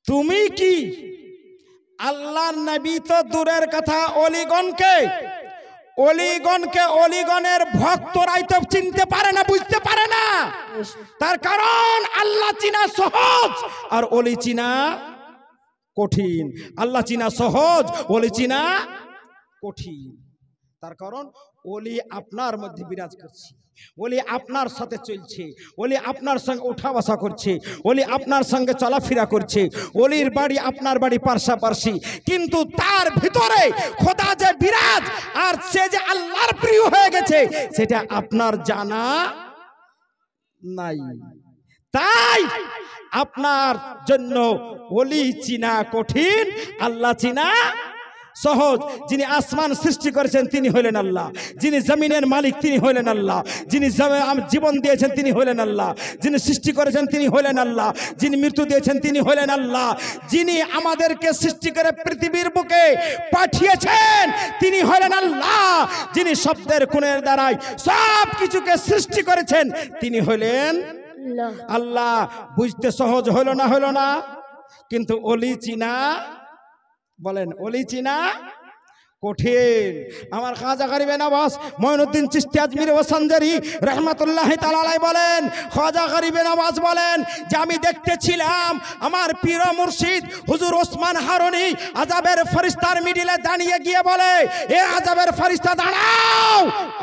তুমি কি? আল্লাহর নবী তো দূরের কথা, অলিগণকে অলিগণের ভক্তরাই তো চিনতে পারে না, বুঝতে পারে না। তার কারণ আল্লাহ চিনা সহজ আর অলি চিনা কঠিন। আল্লাহ চিনা সহজ, অলি চিনা কঠিন। তার কারণ ওলি আপনার মধ্যে বিরাজ করছে, ওলি আপনার সাথে চলছে, ওলি আপনার সঙ্গে উঠা বসা করছে, ওলি আপনার সঙ্গে চলাফেরা করছে, ওলির বাড়ি আপনার বাড়ি পার্শ্বাপার্শ্বী, কিন্তু তার ভিতরে খোদা যে বিরাজ আর সে যে আল্লাহর প্রিয় হয়ে গেছে সেটা আপনার জানা নাই। তাই আপনার জন্য ওলি চিনা কঠিন, আল্লাহ চিনা সহজ। যিনি আসমান সৃষ্টি করেছেন তিনি হলেন আল্লাহ, যিনি জমিনের মালিক তিনি হলেন আল্লাহ, যিনি জীবন দিয়েছেন তিনি হলেন আল্লাহ, যিনি সৃষ্টি করেছেন তিনি হলেন আল্লাহ, যিনি মৃত্যু দিয়েছেন তিনি হলেন আল্লাহ, যিনি আমাদেরকে সৃষ্টি করে পৃথিবীর বুকে পাঠিয়েছেন তিনি হলেন আল্লাহ, যিনি শব্দের কোণের দ্বারাই সব কিছুকে সৃষ্টি করেছেন তিনি হলেন আল্লাহ। বুঝতে সহজ হলো না, হলো না? কিন্তু ওলি চিনা, বলেন ওলি চিনা কঠিন। আমার খাজা গরিবে নওয়াজ মঈনুদ্দিন চিশতি আজমিরি ও সঞ্জারি রহমাতুল্লাহি তাআলা আলাইহি বলেন, খাজা গরিবে নওয়াজ বলেন যে আমি দেখতেছিলাম আমার পীর মুর্শিদ হুজুর ওসমান হারুনি আযাবের ফেরেশতার মিডিলে দাঁড়িয়ে গিয়ে বলে, এ আযাবের ফেরেশতা দাঁড়াও,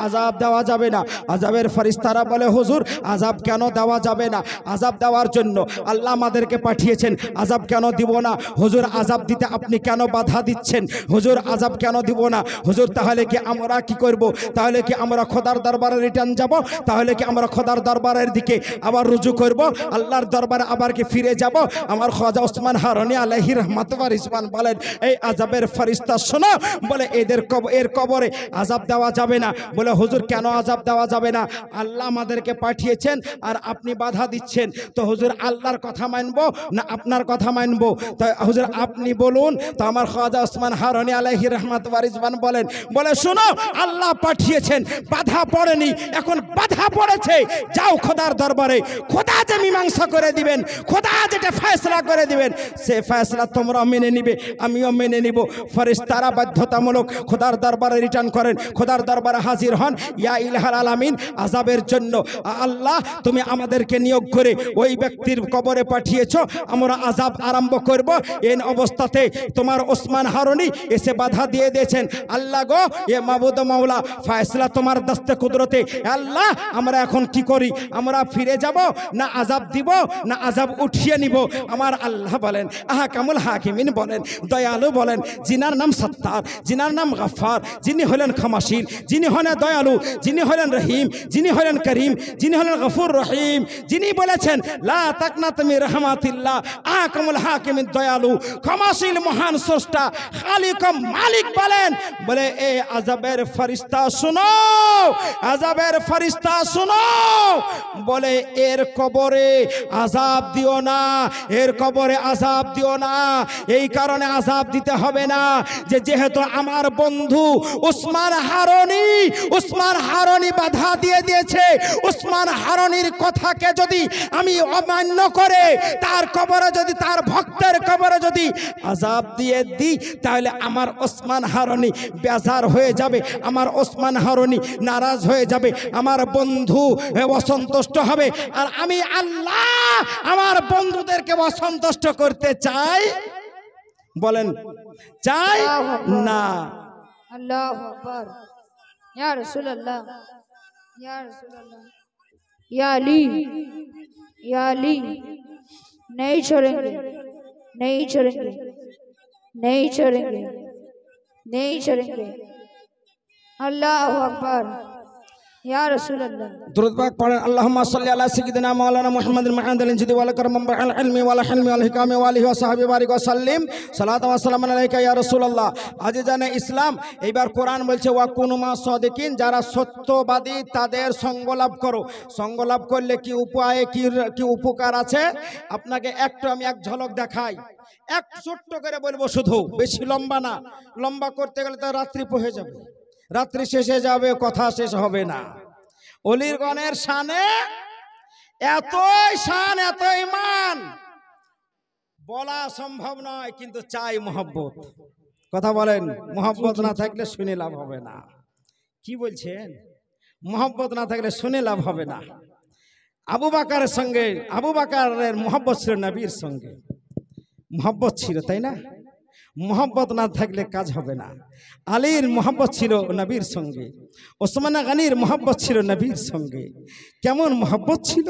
আযাব দেওয়া যাবে না। আযাবের ফেরেশতারা বলে, হুজুর আযাব কেন দেওয়া যাবে না? আযাব দেওয়ার জন্য আল্লাহ আমাদেরকে পাঠিয়েছেন, আযাব কেন দিব না? হুজুর আযাব দিতে আপনি কেন বাধা দিচ্ছেন? হুজুর আযাব কেন দিব না? হুজুর তাহলে কি আমরা কি করব? তাহলে কি আমরা খোদার দরবারে রিটার্ন যাব? তাহলে কি আমরা খোদার দরবারের দিকে আবার রুজু করব? আল্লাহর দরবারে আবার কি ফিরে যাব? আমার খাজা ওসমান হারুনি আলাইহি রহমাত ওয়া রিজওয়ান বলেন, এই আযাবের ফেরেশতা শোনো, বলে এর কবরে আযাব দেওয়া যাবে না। বলে হুজুর কেন আযাব দেওয়া যাবে না? আল্লাহ আমাদেরকে পাঠিয়েছেন আর আপনি বাধা দিচ্ছেন, তো হুজুর আল্লাহর কথা মানবো না আপনার কথা মানবো? তো হুজুর আপনি বলুন। তো আমার খাজা ওসমান হারুনি আলাইহি রহমাত ওয়া রিজওয়ান বলেন, বলে শোনো, আল্লাহ পাঠিয়েছেন, বাধা পড়েনি, এখন বাধা পড়েছে, যাও খোদার দরবারে, খোদা যে মীমাংসা করে দিবেন, খোদা যেটা ফয়সালা করে দিবেন সে ফয়সালা তোমরা মেনে নিবে, আমিও মেনে নিব। ফেরেশতারা বাধ্যতামূলক খোদার দরবারে রিটার্ন করেন, খোদার দরবারে হাজির হন। ইয়া ইলাহাল আলামিন, আযাবের জন্য আল্লাহ তুমি আমাদেরকে নিয়োগ করে ওই ব্যক্তির কবরে পাঠিয়েছো, আমরা আযাব আরম্ভ করব। এই অবস্থাতে তোমার ওসমান হারুনি এসে বাধা দিয়ে দিয়েছেন, আল্লাহ গো, এ মাবুদ মাওলা, ফয়সালা তোমার দস্তে কুদরতে। আল্লাহ আমরা এখন কি করি? আমরা ফিরে যাব না আযাব দিব না আযাব উঠিয়ে নিব? আমার আল্লাহ বলেন, আহকামুল হাকিমিন বলেন, দয়ালু বলেন, জিনার নাম সত্তার, জিনার নাম গফফার, যিনি হলেন ক্ষমাশীল, যিনি হলেন দয়ালু, যিনি হলেন রহিম, যিনি হলেন করিম, যিনি হলেন গফুর রহিম, যিনি বলেছেন লা তাকনাতু মির রাহমাতিল্লাহ, আহকামুল হাকিমিন দয়ালু ক্ষমাশীল মহান স্রষ্টা খালিক মালিক বলেন, বলে এ আযাবের ফেরেশতা শুনো, আযাবের ফেরেশতা শুনো, বলে এর কবরে আযাব দিও না, এর কবরে আযাব দিও না। এই কারণে আযাব দিতে হবে না যে যেহেতু আমার বন্ধু ওসমান হারুনি বাধা দিয়ে দিয়েছে, ওসমান হারুনির কথাকে যদি আমি অমান্য করে তার কবরে যদি, তার ভক্তের কবরে যদি আযাব দিয়ে দিই, তাহলে আমার ওসমান হারুনি বেজার হয়ে যাবে, আমার ওসমান হারুনি নারাজ হয়ে যাবে, আমার বন্ধু অসন্তুষ্ট হবে। আর আমি আল্লাহ আমার বন্ধুদেরকে অসন্তুষ্ট করতে চাই? বলেন চাই না? আল্লাহু আকবার। ইয়া রাসূলুল্লাহ, ইয়া রাসূলুল্লাহ, ইয়া আলী, ইয়া আলী, नहीं छोड़ेंगे, नहीं छोड़ेंगे, नहीं छोड़ेंगे, नहीं छोड़ेंगे। अल्लाह अकबर। या रसूल अल्लाह। दुरूद पाक पढ़ें, अल्लाहुम्मा सल्ली अला सय्यिदिना मौलाना मुहम्मदिन मअदल जिदी वाला करम बअल इल्मी वाला हिल्मी वाला हिकाम वाली व साहबी बारिक व सल्लिम सलात व सलाम अलैका या रसूल अल्लाह। আজিজানে ইসলাম, এইবার কোরআন বলছে ওয়াকুনুমা সাদিকিন, যারা সত্যবাদী তাদের সঙ্গ লাভ করো। সঙ্গ লাভ করলে কি উপায়ে কি উপকার আছে আপনাকে একটু আমি এক ঝলক দেখাই, এক ছোট্ট করে বলবো, শুধু বেশি লম্বা না, লম্বা করতে গেলে তো রাত্রি পড়ে যাবে। রাত্রি শেষে যাবে, কথা শেষ হবে না। অলির গণের শানে এতই শান, এতই মান, বলা সম্ভব নয়, কিন্তু চাই মোহব্বত। কথা বলেন, মোহব্বত না থাকলে শুনে লাভ হবে না। কি বলছেন? মোহব্বত না থাকলে শুনে লাভ হবে না। আবু বকরের সঙ্গে, আবু বকরের মোহব্বত ছিল নবীর সঙ্গে, মোহব্বত ছিল, তাই না? মোহব্বত না থাকলে কাজ হবে না। আলীর মোহব্বত ছিল নবীর সঙ্গে, ওসমান গনির মোহব্বত ছিল নবীর সঙ্গে। কেমন মোহব্বত ছিল?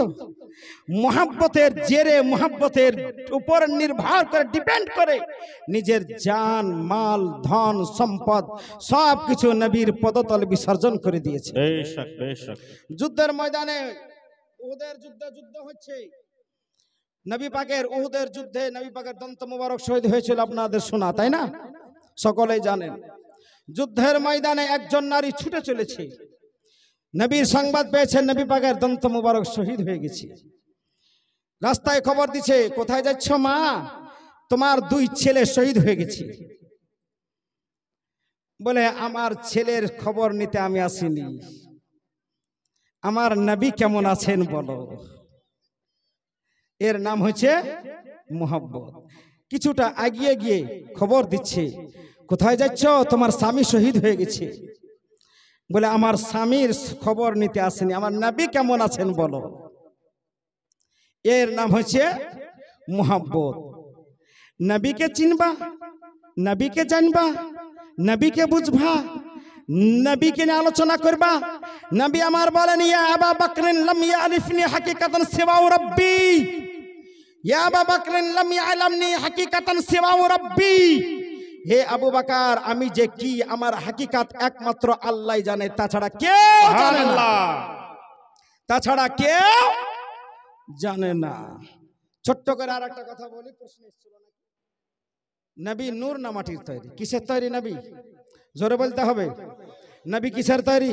মোহব্বতের জেরে, মোহব্বতের উপর নির্ভর করে, ডিপেন্ড করে নিজের জান, মাল, ধন, সম্পদ সব কিছু নবীর পদতলে বিসর্জন করে দিয়েছে। বেশক বেশক। যুদ্ধের ময়দানে উহুদের যুদ্ধ হচ্ছে, নবী পাকের উহুদের যুদ্ধে নবী পাকের দন্ত মুবারক শহীদ হয়েছিল, আপনাদের শোনা, তাই না? সকলেই জানেন। যুদ্ধের ময়দানে একজন নারী ছুটে চলেছে, নবীর সংবাদ পেয়েছেন নবী পাকের দন্ত মুবারক শহীদ হয়ে গেছে। রাস্তায় খবর দিচ্ছে, কোথায় যাচ্ছ মা? তোমার 2 ছেলে শহীদ হয়ে গেছে। বলে, আমার ছেলের খবর নিতে আমি আসিনি, আমার নবী কেমন আছেন বলো। এর নাম হচ্ছে মোহব্বত। কিছুটা এগিয়ে গিয়ে খবর দিচ্ছে, কোথায় যাচ্ছ? তোমার স্বামী শহীদ হয়ে গেছে। বলে, আমার স্বামীর খবর নিতে আসেনি, আমার নবী কেমন আছেন বলো। এর নাম হচ্ছে মোহব্বত। নবীকে চিনবা, নবীকে জানবা, নবীকে বুঝবা, নবীকে নিয়ে আলোচনা করবা। নবী আমার বলেন, ইয়া আবা বকরিন লাম ইয়ারিফনি হাকিকাতান সিওয়া রাব্বি, ইয়া আবা বকরিন লাম ইয়ালামনি হাকিকাতান সিওয়া রাব্বি। হে আবু বকর, আমি যে কি, আমার হাকিকাত একমাত্র আল্লাহই জানে, তাছাড়া কেউ জানে না, তাছাড়া কেউ জানে না। ছোট্ট করে আর একটা কথা বলি, প্রশ্ন এসেছিল নাকি? নবী নূর না মাটির তৈরি? কিসের তৈরি নবী? জোরে বলতে হবে, নবী কিসের তৈরি?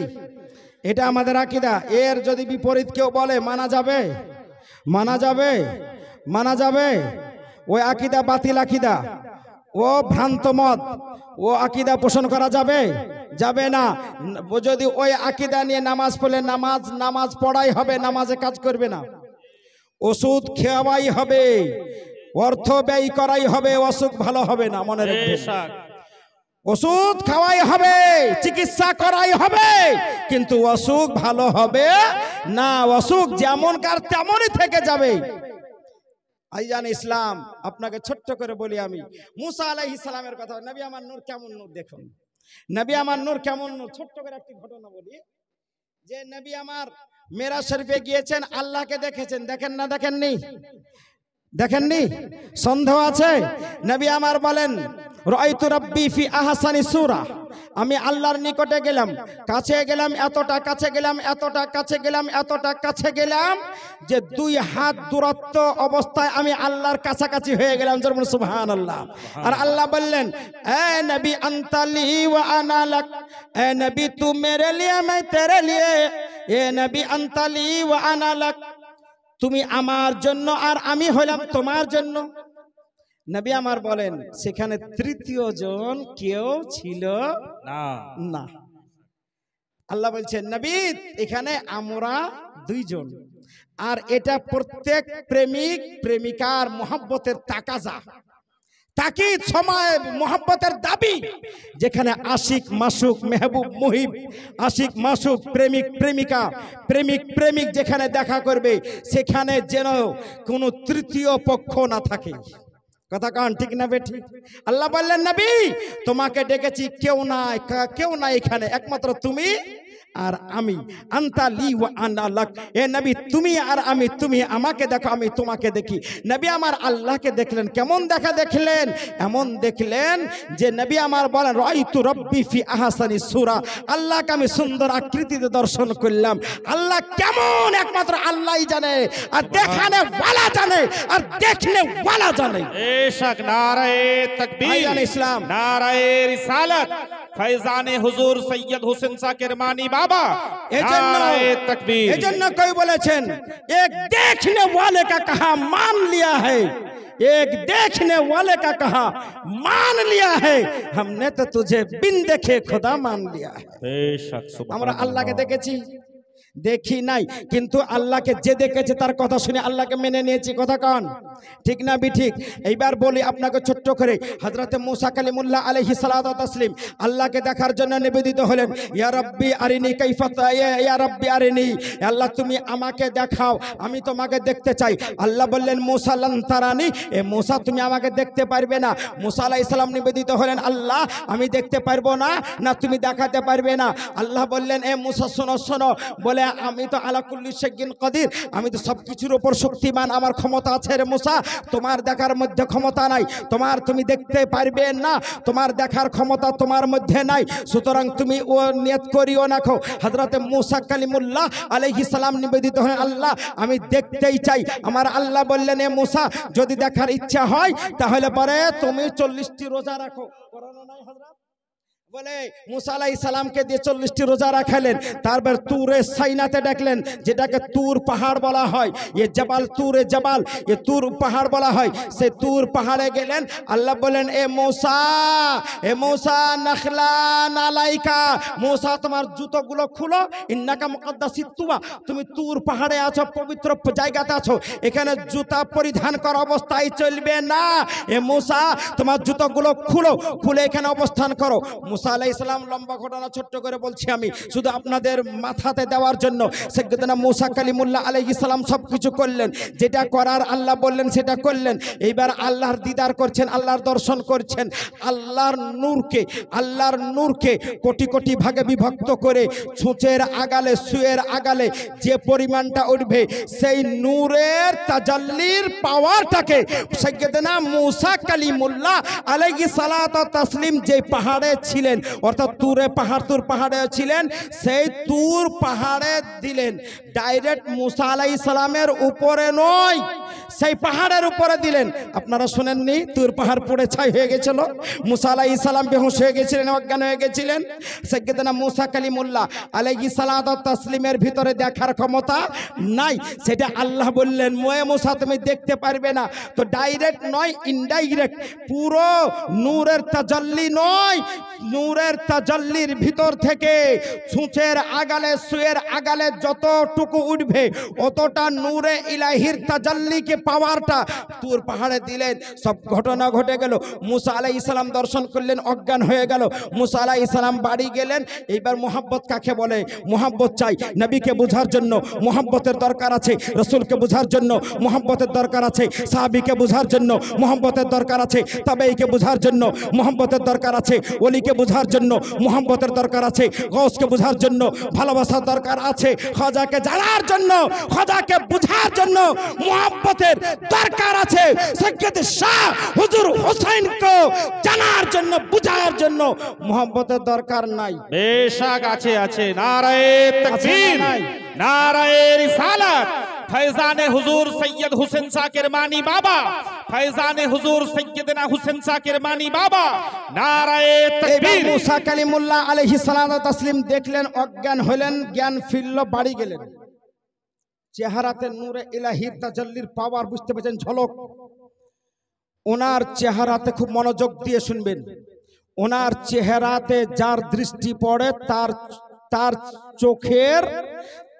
এটা আমাদের আকীদা। এর যদি বিপরীত কেউ বলে, মানা যাবে? মানা যাবে? মানা যাবে? ওই আকীদা বাতিল আকীদা, ও ভ্রান্ত মত, ও আকীদা পোষণ করা যাবে? যাবে না। যদি ওই আকীদা নিয়ে নামাজ পড়লে, নামাজ পড়াই হবে, নামাজে কাজ করবে না। ওষুধ খাওয়াই হবে, অর্থ ব্যয় করাই হবে, অসুখ ভালো হবে না। মনে রাখবেন, ওষুধ খাওয়াই হবে, চিকিৎসা করাই হবে, কিন্তু অসুখ ভালো হবে না। অসুখ যেমন কার তেমনই থেকে যাবে। আইজান ইসলাম, আপনাকে ছোট্ট করে বলি আমি, মুসা আলাইহিস সালামের কথা। নবী আমার নূর কেমন নূর দেখুন, নবী আমার নূর কেমন নূর। ছোট্ট করে একটি ঘটনা বলি, যে নবী আমার মেরাজ শরীফে গিয়েছেন, আল্লাহকে দেখেছেন, দেখেন না? দেখেননি? দেখেননি? সন্দেহ আছে? নবী আমার বলেন, রাআইতু রাব্বি ফি আহসানি সূরা, আমি আল্লাহর নিকটে গেলাম, কাছে গেলাম, এতটা কাছে গেলাম, এতটা কাছে গেলাম, এতটা কাছে গেলাম, যে 2 হাত দূরত্ব অবস্থায় আমি আল্লাহর কাছাকাছি হয়ে গেলাম। যেমন সুবহানাল্লাহ। আর আল্লাহ বললেন, এ নবী আনতা লি ওয়া আনা লাক, এ নবী তু মেরে লিয়ে, मैं तेरे लिए, এ নবী আনতা লি ওয়া আনা লাক, তুমি আমার জন্য আর আমি হলাম তোমার জন্য। নবী আমার বলেন, সেখানে তৃতীয় জন কেউ ছিল না। আল্লাহ বলছেন, নবী এখানে আমরা 2 জন। আর এটা প্রত্যেক প্রেমিক প্রেমিকার মোহব্বতের তাকাজা, তাকিদ, সময়, মোহব্বতের দাবি। যেখানে আশিক মাসুক, মেহবুব মুহিব, আশিক মাসুক, প্রেমিক প্রেমিকা, প্রেমিক প্রেমিক যেখানে দেখা করবে, সেখানে যেন কোনো তৃতীয় পক্ষ না থাকে। কথা কান ঠিক না বেঠিক? আল্লাহ বললেন, নবী তোমাকে ডেকেছি, কেউ নাই, কেউ নাই এখানে, একমাত্র তুমি আর আমি। আনতা লি ওয়া আনা লাক, এ নবী তুমি আর আমি, তুমি আমাকে দেখো, আমি তোমাকে দেখি। নবী আমার আল্লাহকে দেখলেন, কেমন দেখা দেখলেন? এমন দেখলেন যে নবী আমার বলেন, রাআইতু রাব্বি ফি আহসানি সূরা, আল্লাহকে আমি সুন্দর আকৃতিতে দর্শন করলাম। আল্লাহ কেমন একমাত্র আল্লাহই জানে, আর দেখানে ওয়ালা জানে, আর দেখনে ওয়ালা জানে। बेशक। नारे तकबीर, इस्लाम, नारे रिसालत, फैजाने हुजूर सैयद हुसैन सा किरमानी बाबा, नारे तकबीर। एजन्ना कोई बोलेছেন, एक देखने वाले का कहा मान लिया है, एक देखने वाले का कहा मान लिया है, हमने तो तुझे बिन देखे खुदा मान लिया है। बेशक আমরা सुभान আল্লাহকে अल्लाह। দেখেছি দেখি নাই, কিন্তু আল্লাহকে যে দেখেছে তার কথা শুনে আল্লাহকে মেনে নিয়েছি, কথা কন ঠিক না বি ঠিক? এইবার বলি আপনাকে ছোট্ট করে, হযরতে মুসা কালিমুল্লাহ আলাইহিস সালাতু ওয়াস তাসলিম আল্লাহকে দেখার জন্য নিবেদিত হলেন। ইয়া রাব্বি আরিনি কাইফা ইয়া রাব্বি আরিনি, আল্লাহ তুমি আমাকে দেখাও, আমি তোমাকে দেখতে চাই। আল্লাহ বললেন মুসা লান তারানি, এ মুসা তুমি আমাকে দেখতে পারবে না। মুসা আলাইহিস সালাম নিবেদিত হলেন, আল্লাহ আমি দেখতে পারবো না, না তুমি দেখাতে পারবে না। আল্লাহ বললেন এ মুসা শোনো শোনো, বলে আমি তো আলা কুল্লি শাইইন কাদির, আমি তো সব কিছুর উপর শক্তিমান, আমার ক্ষমতা আছে রে মুসা, তোমার দেখার মধ্যে ক্ষমতা নাই, তুমি দেখতে পারবে না, তোমার দেখার ক্ষমতা তোমার মধ্যে নাই, সুতরাং তুমি ও নিয়ত করিও না। হযরতে মুসা কালিমুল্লাহ আলাইহিস সালাম নিবেদিত হলেন, আল্লাহ আমি দেখতেই চাই। আমার আল্লাহ বললেন এ মুসা যদি দেখার ইচ্ছা হয় তাহলে পরে তুমি 40টি রোজা রাখো। করোনা নাই হযরত বলে মুসা আলাইহিস সালামকে দিয়ে 40টি রোজা রাখালেন। তারপর তুরে সাইনাতে ডাকলেন, যেটাকে তুর পাহাড় বলা হয়, এ জবাল তুরে জবাল, এ তুর পাহাড় বলা হয়। সে তুর পাহাড়ে গেলেন, আল্লাহ বলেন এ মুসা নাখলান আলাইকা, মুসা তোমার জুতোগুলো খুলো, ইন্নাকা মুকদ্দাসিত তুয়া, তুমি তুর পাহাড়ে আছো, পবিত্র জায়গাতে আছো, এখানে জুতা পরিধান করা অবস্থায় চলবে না। এ মুসা তোমার জুতোগুলো খুলো, খুলে এখানে অবস্থান করো। মুসা আলাইহিস সালাম, লম্বা ঘটনা ছোট্ট করে বলছি আমি শুধু আপনাদের মাথাতে দেওয়ার জন্য। সাইয়্যিদনা মুসা কালিমুল্লাহ আলাইহিস সালাম সব কিছু করলেন, যেটা করার আল্লাহ বললেন সেটা করলেন। এইবার আল্লাহর দিদার করছেন, আল্লাহর দর্শন করছেন। আল্লাহর নূরকে কোটি কোটি ভাগে বিভক্ত করে ছুঁচের আগালে, সুয়ের আগালে যে পরিমাণটা উঠবে, সেই নূরের তাজাল্লির পাওয়ারটাকে সাইয়্যিদনা মুসা কালিমুল্লাহ আলাইহিস সালাতু ওয়াস তাসলিম যে পাহাড়ে ছিলেন, অর্থাৎ তুর পাহাড়ে ছিলেন, সেই তুর পাহাড়ে দিলেন। ডাইরেক্ট মুসা আলাইহিস সালামের উপরে নয়, সেই পাহাড়ের উপরে দিলেন। আপনারা শুনেননি তুর পাহাড় পুড়ে ছাই হয়ে গেছিল, মুসা আলাইহিস সালাম বেহুশ হয়ে গেছিলেন, অজ্ঞান হয়ে গেছিলেন। সাইয়্যিদনা মুসা কালিমুল্লাহ আলাইহিস সালাতু ওয়াস তাসলিমের ভিতরে দেখার ক্ষমতা নাই, সেটা আল্লাহ বললেন মোয়ে মুসা তুমি দেখতে পারবে না। তো ডাইরেক্ট নয়, ইনডাইরেক্ট, পুরো নূরের তাজাল্লি নয়, নূরের তাজাল্লির ভিতর থেকে ছুঁচের আগালে, সুয়ের আগালে যতটুকু উঠবে অতটা নূরে ইলাহির তাজাল্লিকে পাওয়ারটা তুর পাহাড়ে দিলেন। সব ঘটনা ঘটে গেল। মুসা আলাইহিস সালাম দর্শন করলেন, অজ্ঞান হয়ে গেল। মুসা আলাইহিস সালাম বাড়ি গেলেন। এইবার মোহাব্বত কাকে বলে? মোহাব্বত চাই নবীকে বোঝার জন্য, মোহাব্বতের দরকার আছে রাসূলকে বোঝার জন্য, মোহাব্বতের দরকার আছে সাহাবীকে বোঝার জন্য, মোহাব্বতের দরকার আছে তাবেঈকে বোঝার জন্য, মোহাব্বতের দরকার আছে ওলিকে বোঝার জন্য, মোহাব্বতের দরকার আছে গৌসকে বোঝার জন্য, ভালোবাসার দরকার আছে খাজাকে জানার জন্য, খাজাকে বোঝার জন্য মোহাব্বতের দরকার আছে সৈয়দ শাহ হুজুর হুসাইনকে জানার জন্য, বোঝার জন্য মোহাব্বতের দরকার নাই। বেশক আছে আছে। নারায়ে তাকবীর, নারায়ে রিসালাত, फैजान हुजूर सैयद हुसैन शाह किरमानी बाबा, फैजान हुजूर सैयदना हुसैन शाह किरमानी बाबा, नाराए तकबीर। মুসা কালিমুল্লাহ আলাইহিস সালাতু ওয়াস তাসলিম দেখলেন, অজ্ঞান হলেন, জ্ঞান ফিরল, বাড়ি গেলেন। চেহারাতে নূরে ইলাহির তাজাল্লির পাওয়ার বুঝতে পেরেছেন, ঝলক। ওনার চেহারাতে খুব মনোযোগ দিয়ে শুনবেন, ওনার চেহারাতে যার দৃষ্টি পড়ে তার চোখের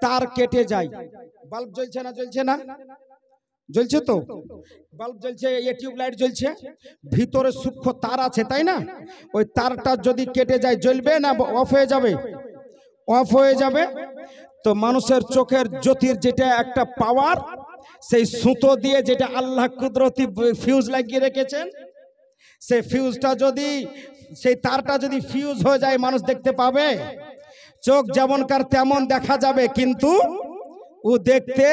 তার কেটে যায়। বাল্ব জ্বলছে না? জ্বলছে না? জ্বলছে তো, বাল্ব জ্বলছে, এই টিউব লাইট জ্বলছে, ভিতরে সূক্ষ্ম তার আছে, তাই না? ওই তারটা যদি কেটে যায় জ্বলবে না অফ হয়ে যাবে? অফ হয়ে যাবে। তো মানুষের চোখের জ্যোতির যেটা একটা পাওয়ার, সেই সুতো দিয়ে যেটা আল্লাহ কুদরতি ফিউজ লাগিয়ে রেখেছেন, সেই ফিউজটা যদি, সেই তারটা যদি ফিউজ হয়ে যায় মানুষ দেখতে পাবে? চোখ যেমনকার তেমন দেখা যাবে, কিন্তু ও দেখতে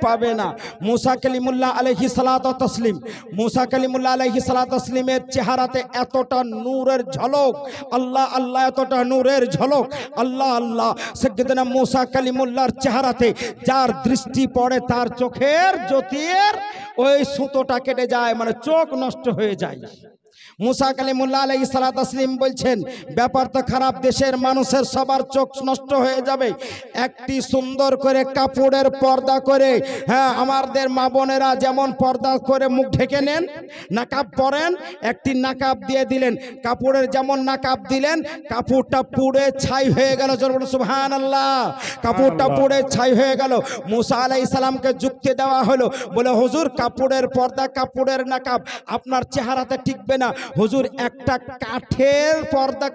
পাবে না। মুসা কালিমুল্লাহ আলাইহিস সালাতু ওয়াস তাসলিম, মুসা কালিমুল্লাহ আলাইহিস সালাতু ওয়াস তাসলিমের চেহারাতে এতটা নূরের ঝলক, আল্লাহ আল্লাহ, এতটা নূরের ঝলক, আল্লাহ আল্লাহ। সাইয়্যিদনা মুসা কালিমুল্লাহর চেহারাতে যার দৃষ্টি পড়ে তার চোখের জ্যোতির ওই সুতোটা কেটে যায়, মানে চোখ নষ্ট হয়ে যায়। মুসা কালিমুল্লাহ আলাইহিস সালাতু তাসলিম বলছেন ব্যাপার তো খারাপ, দেশের মানুষের সবার চোখ নষ্ট হয়ে যাবে, একটি সুন্দর করে কাপড়ের পর্দা করে, হ্যাঁ আমাদের মা বোনেরা যেমন পর্দা করে মুখ ঢেকে নেন, নাকাব পরেন, একটি নাকাব দিয়ে দিলেন, কাপড়ের যেমন নাকাব দিলেন, কাপড়টা পুড়ে ছাই হয়ে গেল। সুবহানাল্লাহ, কাপড়টা পুড়ে ছাই হয়ে গেল। মুসা আলাইহিস সালামকে যুক্তি দেওয়া হলো, বলে হুজুর কাপড়ের পর্দা, কাপড়ের নাকাব আপনার চেহারাতে টিকবে না, হুজুর একটা কাঠের পর্দা,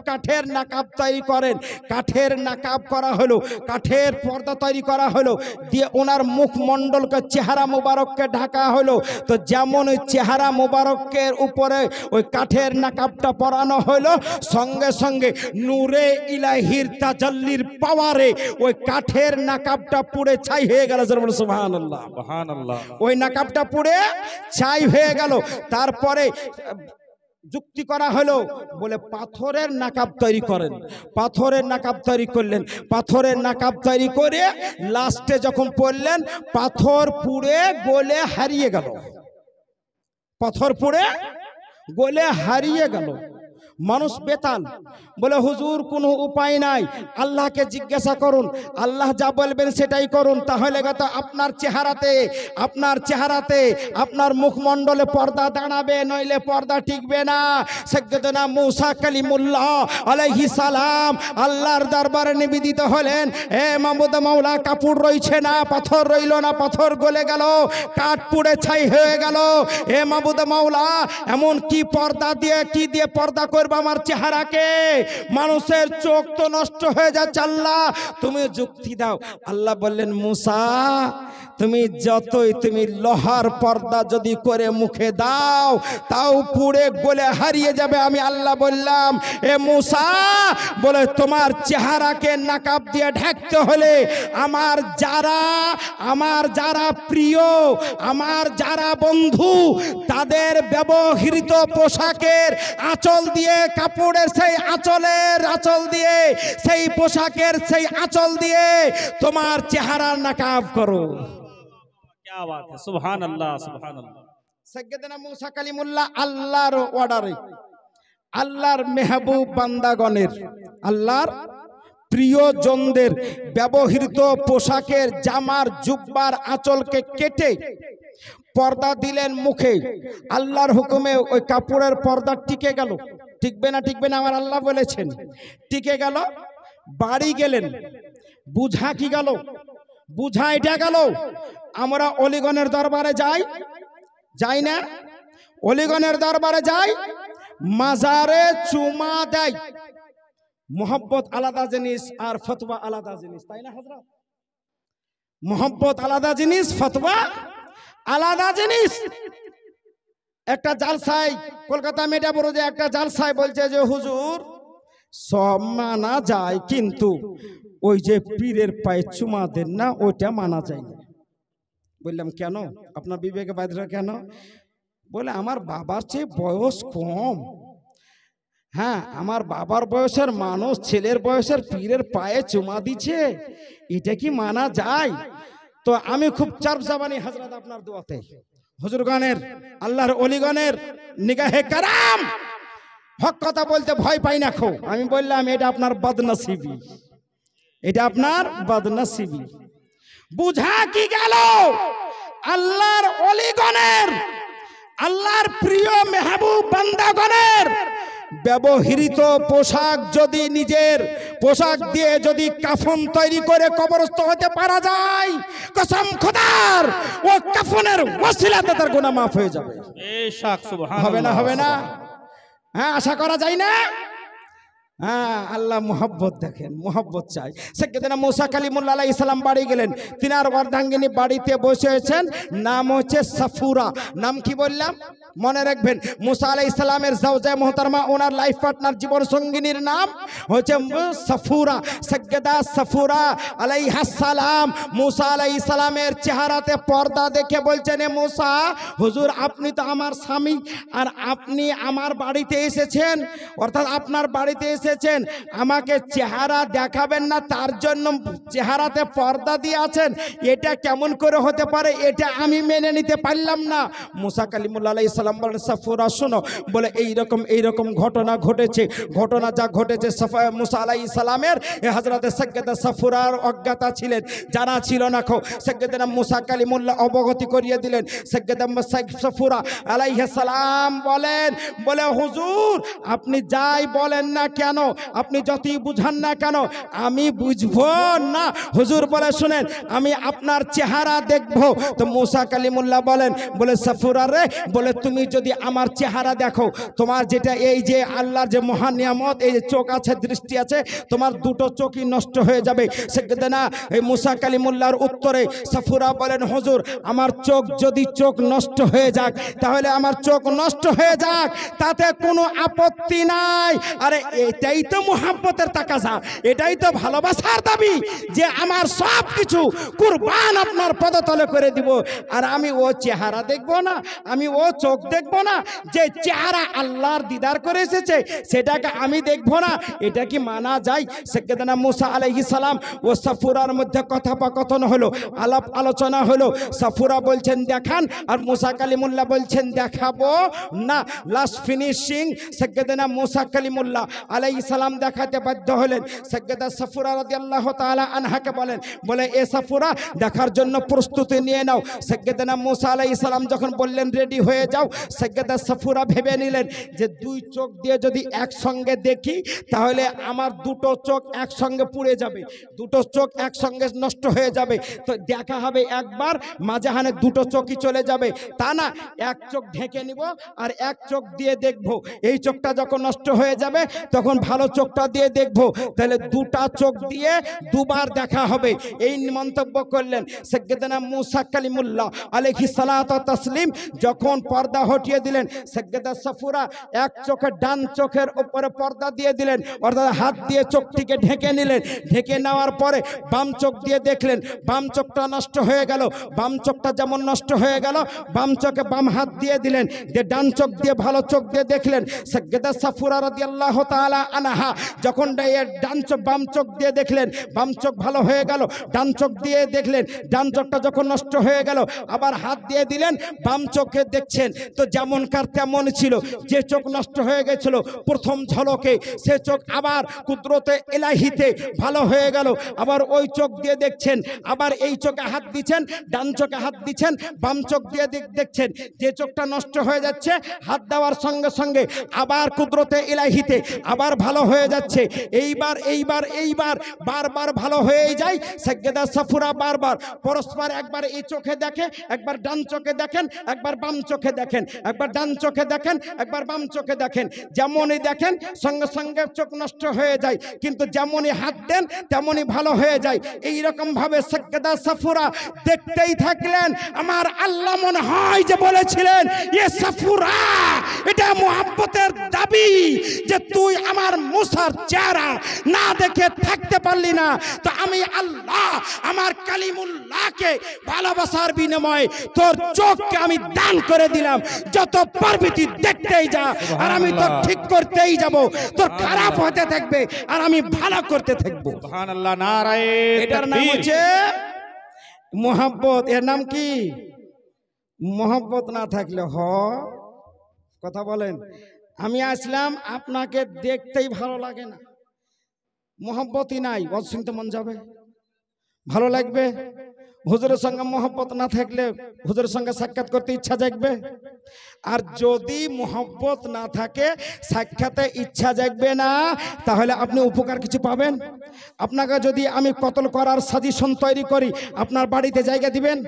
কাঠের নাকাব তৈরি করেন। কাঠের নাকাব করা হলো, কাঠের পর্দা তৈরি করা হলো, দিয়ে ওনার মুখমণ্ডলকে, চেহারা মুবারককে ঢাকা হলো। তো যেমন ওই চেহারা মুবারকের উপরে ওই কাঠের নাকাবটা পরানো হলো, সঙ্গে সঙ্গে নূরে ইলাহির তাজাল্লির পাওয়ারে ওই কাঠের নাকাবটা পুড়ে ছাই হয়ে গেল। সুবহানাল্লাহ, সুবহানাল্লাহ। ওই নাকাবটা পুড়ে ছাই হয়ে গেল। তারপরে যুক্তি করা হলো, বলে পাথরের নাকাব তৈরি করেন। পাথরের নাকাব তৈরি করলেন, পাথরের নাকাব তৈরি করে লাস্টে যখন পড়লেন, পাথর পুড়ে গলে হারিয়ে গেল। পাথর পুড়ে গলে হারিয়ে গেল। মানুষ বেতাল, বলে হুজুর কোনো উপায় নাই, আল্লাহকে জিজ্ঞাসা করুন, আল্লাহ যা বলবেন সেটাই করুন, তাহলে তো আপনার চেহারাতে আপনার মুখমণ্ডলে পর্দা দাঁড়াবে, নইলে পর্দা টিকবে না। সাইয়্যিদনা মুসা কালিমুল্লাহ আলাইহিস সালাম আল্লাহর দরবারে নিবেদিত হলেন, হে মাহমুদ মাওলা, কাপড় রইছে না, পাথর রইল না, পাথর গলে গেল, কাঠ পুড়ে ছাই হয়ে গেল। হে মাহমুদ মাওলা, এমন কি পর্দা দিয়ে, কি দিয়ে পর্দা করবে আমার চেহারাকে? মানুষের চোখ তো নষ্ট হয়ে যাচ্ছে, আল্লাহ তুমি যুক্তি দাও। আল্লাহ বললেন, মুসা তুমি তুমি লোহার পর্দা যদি করে মুখে দাও, তাও পুড়ে গলে হারিয়ে যাবে। আমি আল্লাহ বললাম, এ মুসা, বলে তোমার চেহারাকে নাকাব দিয়ে ঢাকতে হলে আমার যারা প্রিয়, আমার যারা বন্ধু, তাদের ব্যবহৃত পোশাকের আঁচল দিয়ে, কাপড়ের সেই আঁচল দিয়ে, সেই পোশাকের সেই আঁচল দিয়ে তোমার চেহারার নাকাব করো। क्या बात है, सुबहानअल्लाह, सुबहानअल्लाह। সাইয়্যিদনা মুসা কালিমুল্লাহ আল্লাহর অর্ডারে, আল্লাহর মেহবুব বান্দাগণের, আল্লাহর প্রিয়জনদের ব্যবহৃত পোশাকের জামার জুব্বার আঁচলকে কেটে পর্দা দিলেন মুখে। আল্লাহর হুকুমে ওই কাপড়ের পর্দা টিকে গেল। টিকবে না আমার আল্লাহ বলেছেন, টিকে গেল। বাড়ি গেলেন, বুঝা কি গেল? বুঝা এটা গেল, আমরা অলিগণের দরবারে যাই না? অলিগণের দরবারে যাই, মাজারে চুমা দেয়। মোহব্বত আলাদা জিনিস আর ফতোয়া আলাদা জিনিস, তাই না হযরত? মোহব্বত আলাদা জিনিস, ফতোয়া আলাদা জিনিস। একটা জালসায়, কলকাতা মেটাবুরুজে একটা জালসায় বলছে যে হুজুর সব মানা যায়, কিন্তু ওই যে পীরের পায়ে চুমা দেন না, ওইটা মানা যায় না। বললাম কেন? আপনার বিবেকে বাধা কেন? বলে আমার বাবার চেয়ে বয়স কম। হ্যাঁ, আমার বাবার বয়সের মানুষ ছেলের বয়সের পীরের পায়ে চুমা দিচ্ছে, এটা কি মানা যায়? তো আমি খুব চার্প জাবানি হযরত আপনার দোয়াতে, হুজুরগণের, আল্লাহর ওলিগণের নিগাহে কারাম, হক কথা বলতে ভয় পাই না খো। আমি বললাম এটা আপনার বদনসিবি, এটা আপনার বদনসিবি। বুঝা কি গেল? আল্লাহর ওলিগণের, আল্লাহর প্রিয় মেহবুব বান্দাগণের ব্যবহৃত পোশাক যদি নিজের পোশাক দিয়ে যদি কাফন তৈরি করে কবরস্থ হতে পারা যায়, কসম খোদার, ও কাফনের ওসিলাতে তার গুনাহ মাফ হয়ে যাবে। বেশক, সুবহানাল্লাহ। হবে না? হ্যাঁ, আশা করা যায় না? হ্যাঁ, আল্লাহ মোহাব্বত দেখেন, মোহাব্বত চাই। সাইয়্যিদনা মুসা কালিমুল্লাহ আলাইহিস সালাম বাড়ি গেলেন, তিনার অর্ধাঙ্গিনী বাড়িতে বসে আছেন, নাম হচ্ছে সাফুরা। নাম কি বললাম? মনে রাখবেন, মুসা আলাইহিস সালামের জাওজা মুহতারমা, ওনার লাইফ পার্টনার, জীবন সঙ্গিনীর নাম হচ্ছে সাফুরা। সাইয়্যিদা সাফুরা আলাইহাস সালাম মুসা আলাইহিস সালামের চেহারাতে পর্দা দেখে বলছেন, এ মুসা, হুজুর আপনি তো আমার স্বামী, আর আপনি আমার বাড়িতে এসেছেন, অর্থাৎ আপনার বাড়িতে এসেছেন, আমাকে চেহারা দেখাবেন না, তার জন্য চেহারাতে পর্দা দিয়ে আছেন, এটা কেমন করে হতে পারে? এটা আমি মেনে নিতে পারলাম না। মুসা কালিমুল্লাহ আলাইহিস সালাম বলেন সাফুরা শোনো, বলে এই রকম ঘটনা ঘটেছে। ঘটনা যা ঘটেছে মুসা আলাইহিস সালামের হযরতে সাইয়্যিদা সাফুরার অজ্ঞাতা ছিলেন, জানা ছিল না। সাইয়্যিদনা মুসা কালিমুল্লাহ অবগতি করিয়ে দিলেন। সাইয়্যিদা সাফুরা আলাইহিস সালাম বলে হুজুর আপনি যাই বলেন না কেন, আপনি যতই বুঝান না কেন আমি বুঝবো না। হুজুর বলে শুনেন আমি আপনার চেহারা দেখবো। তো মুসা কালিমুল্লাহ বলে সাফুরা রে, বলে তুমি যদি আমার চেহারা দেখো, তোমার যেটা এই যে আল্লাহর যে মহান নিয়ামত, এই যে চোখ আছে, দৃষ্টি আছে, তোমার দুটো চোখই নষ্ট হয়ে যাবে। সাইয়্যিদনা এই মুসা কালিমুল্লাহর উত্তরে সাফুরা বলেন হুজুর আমার চোখ নষ্ট হয়ে যাক, তাহলে আমার চোখ নষ্ট হয়ে যাক, তাতে কোনো আপত্তি নাই। আরে এটাই তো মুহাব্বতের তাকাজা, এটাই তো ভালোবাসার দাবি যে আমার সব কিছু কুরবান আপনার পদতলে করে দিব। আর আমি ও চেহারা দেখবো না, আমি ও চোখ দেখবো না, যে চেহারা আল্লাহর দিদার করে এসেছে সেটাকে আমি দেখবো না, এটা কি মানা যায়? সাইয়্যিদনা মুসা আলাইহিস সালাম ও সাফুরার মধ্যে কথোপকথন হলো, আলাপ আলোচনা হলো। সাফুরা বলছেন দেখান, আর মুসা কালিমুল্লাহ বলছেন দেখাবো না। লাস্ট ফিনিশিং সাইয়্যিদনা মুসা কালিমুল্লাহ আলাইহিস সালাম দেখাতে বাধ্য হলেন। সাইয়্যিদা সাফুরা রাদিয়াল্লাহু তাআলা আনহাকে বলে এ সাফুরা দেখার জন্য প্রস্তুতি নিয়ে নাও। সাইয়্যিদনা মুসা আলাইহিস সালাম যখন বললেন রেডি হয়ে যাও, সাইয়্যিদা সাফুরা ভেবে নিলেন যে দুই চোখ দিয়ে যদি একসঙ্গে দেখি তাহলে আমার দুটো চোখ একসঙ্গে পুড়ে যাবে, দুটো চোখ একসঙ্গে নষ্ট হয়ে যাবে। তো দেখা হবে একবার, মাঝখানে দুটো চোখই চলে যাবে। তা না, এক চোখ ঢেকে নিব আর এক চোখ দিয়ে দেখব। এই চোখটা যখন নষ্ট হয়ে যাবে তখন ভালো চোখটা দিয়ে দেখব, তাহলে দুটা চোখ দিয়ে দুবার দেখা হবে। এই মন্তব্য করলেন সাইয়্যিদনা মুসা কালিমুল্লাহ আলাইহিস সালাতু ওয়া তাসলিম। যখন পর্দা হটিয়ে দিলেন, সাইয়্যিদা সাফুরা এক চোখের ডান চোখের উপরে পর্দা দিয়ে দিলেন, অর্থাৎ হাত দিয়ে চোখটিকে ঢেকে নিলেন। ঢেকে নেওয়ার পরে বাম চোখ দিয়ে দেখলেন, বাম চোখটা নষ্ট হয়ে গেল। বাম চোখটা যেমন নষ্ট হয়ে গেল, বাম চোখে বাম হাত দিয়ে দিলেন, যে ডান চোখ দিয়ে ভালো চোখ দিয়ে দেখলেন। সাইয়্যিদা সাফুরা রাদিয়াল্লাহু তাআলা আনহা যখন ডান চোখ বাম চোখ দিয়ে দেখলেন, বাম চোখ ভালো হয়ে গেল, ডান চোখ দিয়ে দেখলেন, ডান চোখটা যখন নষ্ট হয়ে গেল আবার হাত দিয়ে দিলেন, বাম চোখে দেখছেন। তো যেমনকার তেমন ছিল, যে চোখ নষ্ট হয়ে গেছিল প্রথম ঝলকে, সে চোখ আবার কুদরতে ইলাহিতে ভালো হয়ে গেল। আবার ওই চোখ দিয়ে দেখছেন, আবার এই চোখে হাত দিচ্ছেন, ডান চোখে হাত দিচ্ছেন, বাম চোখ দিয়ে দেখছেন। যে চোখটা নষ্ট হয়ে যাচ্ছে হাত দেওয়ার সঙ্গে সঙ্গে আবার কুদরতে ইলাহিতে আবার ভালো হয়ে যাচ্ছে। এইবার বারবার ভালো হয়ে যায়। সাইয়্যিদা সাফুরা বারবার পরস্পর একবার এই চোখে দেখে, একবার ডান চোখে দেখেন, একবার বাম চোখে দেখেন, একবার ডান চোখে দেখেন, একবার বাম চোখে দেখেন। যেমনই দেখেন সঙ্গে সঙ্গে চোখ নষ্ট হয়ে যায়, কিন্তু যেমনই হাত দেন তেমনই ভালো হয়ে যায়। এইরকম ভাবে সাইয়্যিদা সাফুরা দেখতেই থাকলেন। আমার আল্লাহ মনে হয় যে বলেছিলেন, এ সাফুরা এটা মুহাব্বতের দাবি যে তুই আমার মুসার চেহারা না দেখে থাকতে পারলি না, তো আমি আল্লাহ আমার কালিমুল্লাহকে ভালোবাসার বিনিময়ে তোর চোখকে আমি দান করে দিলাম। যত পারবি তুই দেখতেই যা, আর আমি তো ঠিক করতেই যাব। তোর খারাপ হতে থাকবে আর আমি ভালো করতে থাকবো। সুবহানাল্লাহ, নারায়ে এটার নাম হচ্ছে মুহাব্বত। এর নাম কি? মুহাব্বত না থাকলে কথা বলেন। আমি আসলাম, আপনাকে দেখতেই ভালো লাগে না, মুহাব্বতই নাই, ওয়াজ শুনতে মন যাবে, ভালো লাগবে? হুজুরের সঙ্গে মুহাব্বত না থাকলে হুজুরের সঙ্গে সাক্ষাৎ করতে ইচ্ছা জাগবে? আর যদি মুহাব্বত না থাকে, সাক্ষাতে ইচ্ছা জাগবে না, তাহলে আপনি উপকার কিছু পাবেন? আপনাকে যদি আমি কতল করার সাজেশন তৈরি করি, আপনার বাড়িতে জায়গা দিবেন?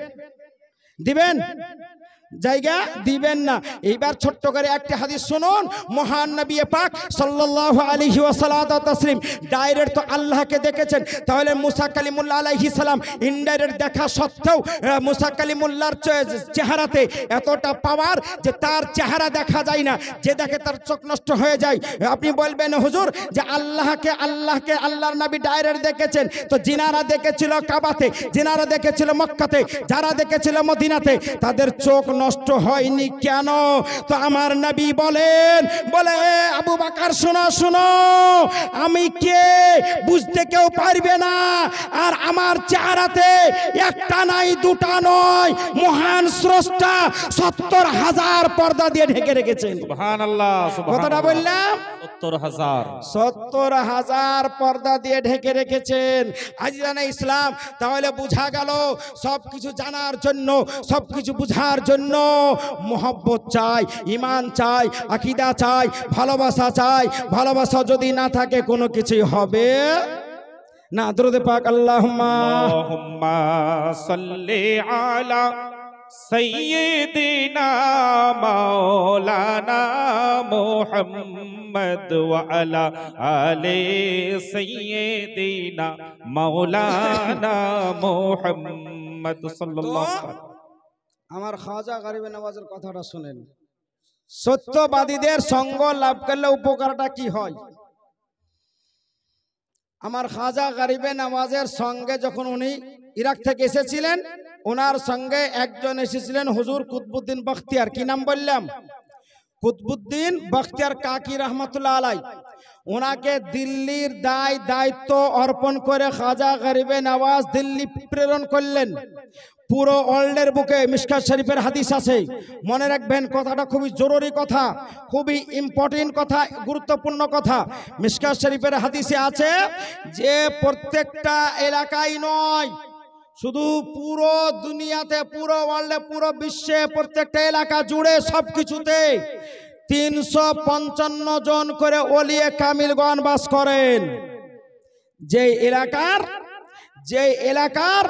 জায়গা দিবেন না। এইবার ছোট্ট করে একটা হাদিস শুনুন। মহান নবী পাক সাল্লাল্লাহু আলাইহি ওয়াসাল্লাম ডাইরেক্ট তো আল্লাহকে দেখেছেন, তাহলে মুসা কালিমুল্লাহ আলাইহিস সালাম ইনডাইরেক্ট দেখা সত্ত্বেও মুসা কালিমুল্লাহর চেহারাতে এতটা পাওয়ার যে তার চেহারা দেখা যায় না, যে দেখে তার চোখ নষ্ট হয়ে যায়। আপনি বলবেন হুজুর যে আল্লাহকে আল্লাহর নবী ডাইরেক্ট দেখেছেন, তো জিনারা দেখেছিল কাবাতে, জিনারা দেখেছিল মক্কাতে, যারা দেখেছিল মদিনাতে, তাদের চোখ নষ্ট হয়নি কেন? তো আমার নবী বলে আবু বকর শোনো, আমি কে বুঝতে কেউ পারবে না, আর আমার আমার চেহারাতে একটা নাই দুটা নয়, মহান স্রষ্টা 70,000 পর্দা দিয়ে ঢেকে রেখেছেন। সুবহানাল্লাহ, কতটা বললাম? 70,000। 70,000 পর্দা দিয়ে ঢেকে রেখেছেন। আজিজানে ইসলাম, তাহলে বোঝা গেল সবকিছু জানার জন্য, সবকিছু বুঝার জন্য মোহব্বত চাই, ঈমান চাই, আকীদা চাই, ভালোবাসা চাই। ভালোবাসা যদি না থাকে কোনো কিছুই হবে না। দরুদ পাক আল্লাহুম্মা সাল্লি আলা সাইয়্যিদিনা মাওলানা মুহাম্মদ ওয়া আলা আলি সাইয়্যিদিনা মাওলানা মুহাম্মদ সাল্লাল্লাহু আলাইহি। আমার খাজা গরিবে নওয়াজের কথাটা শুনেন। সত্যবাদীদের সঙ্গ লাভ করলে উপকারটা কি হয়? আমার খাজা গরিবে নওয়াজের সঙ্গে যখন উনি ইরাক থেকে এসেছিলেন, ওনার সঙ্গে একজন এসেছিলেন হুজুর কুতবুদ্দিন বখতিয়ার। কি নাম বললাম? কুতবুদ্দিন বখতিয়ার কাকি রহমতুল্লাহ আলাই। ওনাকে দিল্লির দায়িত্ব অর্পণ করে খাজা গরিবে নওয়াজ দিল্লি প্রেরণ করলেন। পুরো ওয়ার্ল্ডের বুকে মিশকাত শরীফের হাদিস আছে, মনে রাখবেন কথাটা খুবই জরুরি কথা, খুবই ইম্পর্টেন্ট কথা, গুরুত্বপূর্ণ কথা। মিশকাত শরীফের হাদিসে আছে যে প্রত্যেকটা এলাকায় নয়, শুধু পুরো দুনিয়াতে, পুরো ওয়ার্ল্ডে, পুরো বিশ্বে, প্রত্যেকটা এলাকা জুড়ে সবকিছুতে 355 জন করে ওলিয়ে কামিলগণ বাস করেন। যে এলাকার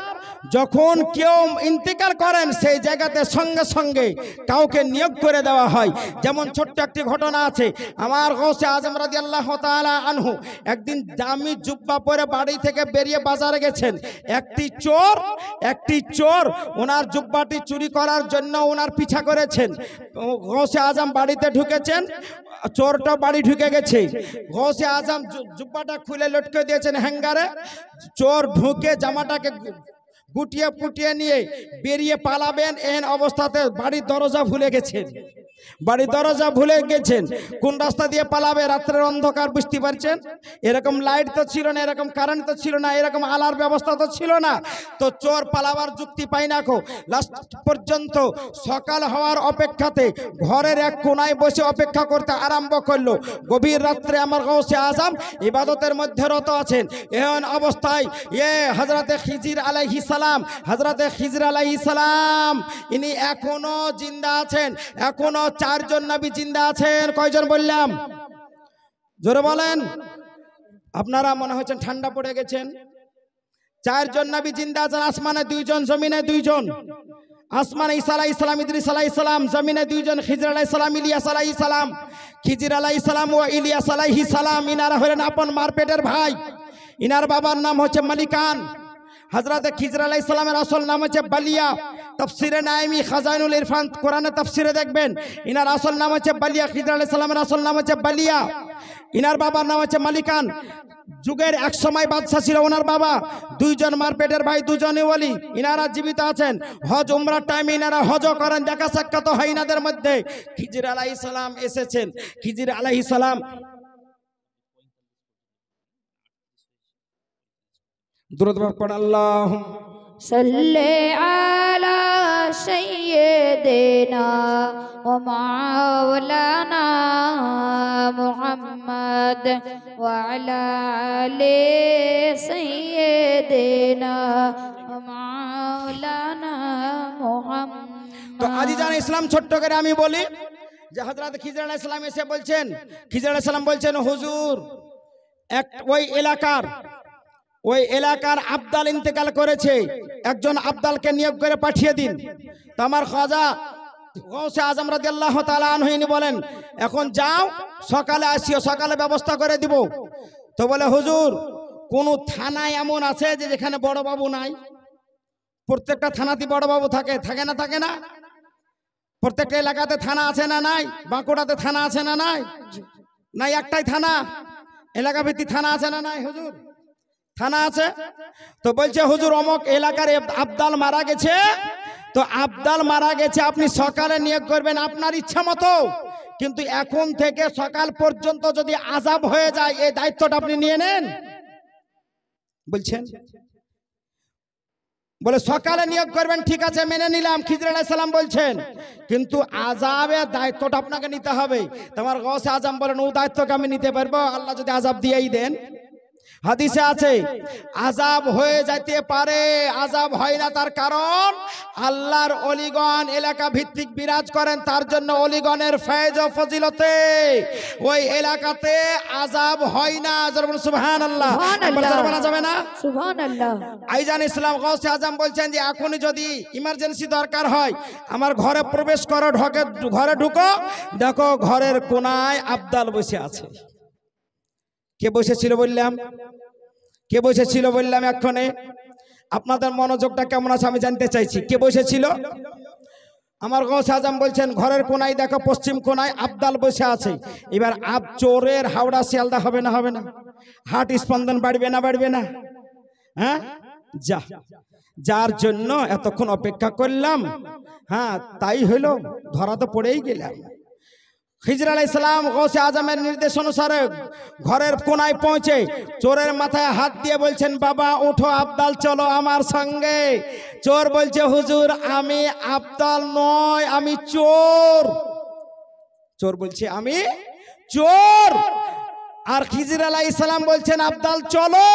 যখন কেউ ইন্তেকাল করেন, সেই জায়গাতে সঙ্গে সঙ্গে কাউকে নিয়োগ করে দেওয়া হয়। যেমন ছোট্ট একটি ঘটনা আছে, আমার গৌসে আজম রাদিয়াল্লাহু তাআলা আনহু একদিন দামি জুব্বা পরে বাড়ি থেকে বেরিয়ে বাজারে গেছেন। একটি চোর ওনার জুব্বাটি চুরি করার জন্য ওনার পিছা করেছেন। গৌসে আজম বাড়িতে ঢুকেছেন, চোরটা বাড়ি ঢুকে গেছে। গৌসে আজম জুব্বাটা খুলে লটকে দিয়েছেন হ্যাঙ্গারে। চোর ঢুকে জামাটাকে গুটিয়ে পুটিয়ে নিয়ে বেরিয়ে পালাবেন, এন অবস্থাতে বাড়ির দরজা ভুলে গেছেন। কোন রাস্তা দিয়ে পালাবে? রাত্রের অন্ধকার, বুঝতে পারছেন? এরকম লাইট তো ছিল না, এরকম কারেন্ট তো ছিল না, এরকম আলার ব্যবস্থা তো ছিল না। তো চোর পালাবার যুক্তি পাই না। লাস্ট পর্যন্ত সকাল হওয়ার অপেক্ষাতে ঘরের এক কোনায় বসে অপেক্ষা করতে আরম্ভ করলো। গভীর রাত্রে আমার গৌসে আজম ইবাদতের মধ্যে রত আছেন। এমন অবস্থায় হযরতে খিজির আলাইহিস সালাম ইনি এখনো জিন্দা আছেন। এখনো 4 জন নবী জিন্দা আছেন। কয়জন বললাম? জোরে বলেন। আপনারা মনে হচ্ছেন ঠান্ডা পড়ে গেছেন। 4 জন নবী জিন্দা আছেন। আসমানে 2 জন, জমিনে 2 জন। আসমানে ঈসা আলাইহিস সালাম, ইদ্রিস আলাইহিস সালাম, জমিনে 2 জন, খিজির আলাইহিস সালাম, ইলিয়াস আলাইহিস সালাম। খিজির আলাইহিস সালাম ও ইলিয়াস আলাইহিস সালাম ইনারা হলেন আপন মার পেটের ভাই। ইনার বাবার নাম হচ্ছে মালিকান। হযরতে খিজির আলাইহিস সালামের আসল নাম হচ্ছে বালিয়া। তাফসিরে নাইমি, খাজাইনুল ইরফান, কোরআনে তাফসিরে দেখবেন ইনার আসল নাম হচ্ছে বালিয়া। খিজির আলাইহিস সালামের আসল নাম হচ্ছে বালিয়া। ইনার বাবার নাম হচ্ছে মালিকান। যুগের এক সময় বাদশা ছিল ওনার বাবা। 2 জন মার পেটের ভাই, 2 জনই ওলি। ইনারা জীবিত আছেন। হজ উমরার টাইমে ইনারা হজ করেন, দেখা সাক্ষাৎ হয় ইনাদের মধ্যে। খিজির আলাইহিস সালাম এসেছেন। খিজির আলাইহিস সালাম দুরূদ পড়েন, আল্লাহুম্মা সাল্লি আলা সাইয়্যিদিনা ওয়া মাওলানা মুহাম্মদ ওয়া আলা আলি সাইয়্যিদিনা ওয়া মাওলানা মুহাম্মদ। তো আজিজান ইসলাম, ছোট্ট করে আমি বলি যে হযরত খিজির আলাইহিস সালাম এসে বলছেন, খিজির আলাইহিস সালাম বলছেন, হুজুর ওই এলাকার আবদাল ইন্তেকাল করেছে, একজন আবদালকে নিয়োগ করে পাঠিয়ে দিন। তো আমার খাজা গৌসে আজম রাদিয়াল্লাহু তাআলা আনহু বলেন, এখন যাও, সকালে আসিও, সকালে ব্যবস্থা করে দিব। তো বলে, হুজুর কোন থানায় এমন আছে যে যেখানে বড় বাবু নাই? প্রত্যেকটা থানাতে বড় বাবু থাকে না? প্রত্যেকটা এলাকাতে থানা আছে না নাই? বাঁকুড়াতে থানা আছে না নাই? নাই, একটাই থানা। এলাকা ভিত্তিক থানা আছে না নাই? হুজুর থানা আছে। তো বলছে, হুজুর অমুক এলাকার আবদাল মারা গেছে, তো আবদাল মারা গেছে, আপনি সকালে নিয়োগ করবেন আপনার ইচ্ছা মতো, কিন্তু এখন থেকে সকাল পর্যন্ত যদি আযাব হয়ে যায় এই দায়িত্বটা আপনি নিয়ে নেন। বলছেন বলে সকালে নিয়োগ করবেন, ঠিক আছে মেনে নিলাম। খিজির আলাইহিস সালাম বলছেন কিন্তু আযাবের দায়িত্বটা আপনাকে নিতে হবে। তোমার গৌসে আজম বলেন ও দায়িত্বকে আমি নিতে পারবো আল্লাহ যদি আযাব দিয়েই দেন। হাদিসে আছে আযাব হয়ে যেতে পারে, আযাব হয় না তার কারণ আল্লাহর ওলিগণ এলাকা ভিত্তিক বিরাজ করেন, তার জন্য ওলিগণের ফয়েজ ও ফজিলতে ওই এলাকাতে আযাব হয় না। সুবহানাল্লাহ, বলা যাবে না সুবহানাল্লাহ। আইজান ইসলাম গৌসে আজম বলছেন যে এখনই যদি ইমার্জেন্সি দরকার হয় আমার ঘরে প্রবেশ করো, ঘরে ঢুকো, দেখো ঘরের কোনায় আবদাল বসে আছে। কে বসেছিল বললাম? কে বসেছিল বললাম? এক্ষণে আপনাদের মনোযোগটা কেমন আছে আমি জানতে চাইছি। কে বসেছিল? আমার গৌসে আজম বলছেন ঘরের কোনায় দেখো, পশ্চিম কোনায় আবদাল বসে আছে। এবার চোরের হাওড়া শিয়ালদা হবে না? হবে না? হার্ট স্পন্দন বাড়বে না? বাড়বে না? হ্যাঁ, যার জন্য এতক্ষণ অপেক্ষা করলাম, হ্যাঁ তাই হইল, ধরা তো পড়েই গেলাম। খিজির আলাইহিস সালাম গৌসে আজমের নির্দেশ অনুসারে ঘরের কোনায় পৌঁছে চোরের মাথায় হাত দিয়ে বলছেন বাবা ওঠো, আবদাল চলো আমার সঙ্গে। চোর বলছে হুজুর আমি আবদাল নয়, আমি চোর। চোর বলছে আমি চোর। আর খিজির আলাইহিস সালাম বলছেন আবদাল চলো।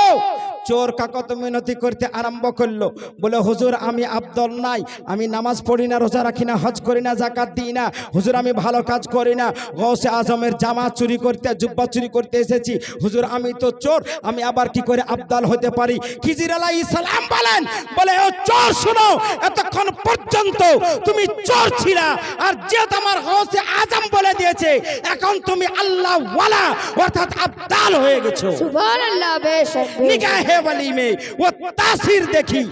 চোর কাকত মিনতি করতে আরম্ভ করলো, বলে হুজুর আমি আবদল নাই, আমি নামাজ পড়ি না, রোজা রাখি না, হজ করি না, জাকাত দিই না, হুজুর আমি ভালো কাজ করি না, গৌসে আজমের জামা চুরি করতে, জুব্বা চুরি করতে এসেছি, হুজুর আমি তো চোর, আমি আবার কি করে আবদাল হতে পারি? খিজির আলাইহিস সালাম বলেন, বলে ও চোর শুনো, এতক্ষণ পর্যন্ত তুমি চোর ছিলা, আর যে তোমার গৌসে আজম বলে দিয়েছে এখন তুমি আল্লাহ ওয়ালা অর্থাৎ আবদাল হয়ে গেছো। সুবহানাল্লাহ। বেশক निगाह वली में वो तासीर देखी,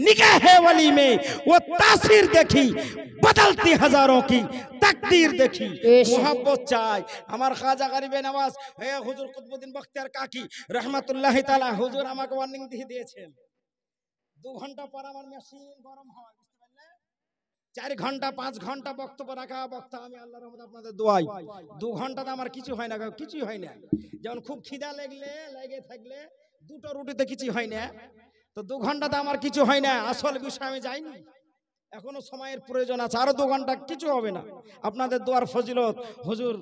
निगाह वली में वो तासीर देखी, बदलती हजारों की तकदीर देखी। मोहब्बत चाय আমার খাজা গরিবে নওয়াজ হে হুজুর কুতুবউদ্দিন বখতিয়ার কাকি রহমাতুল্লাহি তাআলা হুজুর আমাকে ওয়ার্নিং দিয়ে দিয়েছেন 2 ঘন্টা পর আমার মেশিন গরম হয়, বুঝতে পারলে? 4 ঘন্টা 5 ঘন্টা বক্তব্য রাখা বক্তা আমি আল্লাহর রহমতে আপনাদের দোয়াই 2 ঘন্টাতে আমার কিছু হয় না, কিছুই হয় না। যেমন খুব খিদা লেগে থাকলে 2টো রুটিতে কিছু হয় না, তো 2 ঘন্টাতে আমার কিছু হয় না। আসল বিষয় আমি যাইনি, এখনো সময়ের প্রয়োজন আছে, আরো 2 ঘন্টা কিছু হবে না। আপনাদের দোয়ার ফজিলত, হুজুর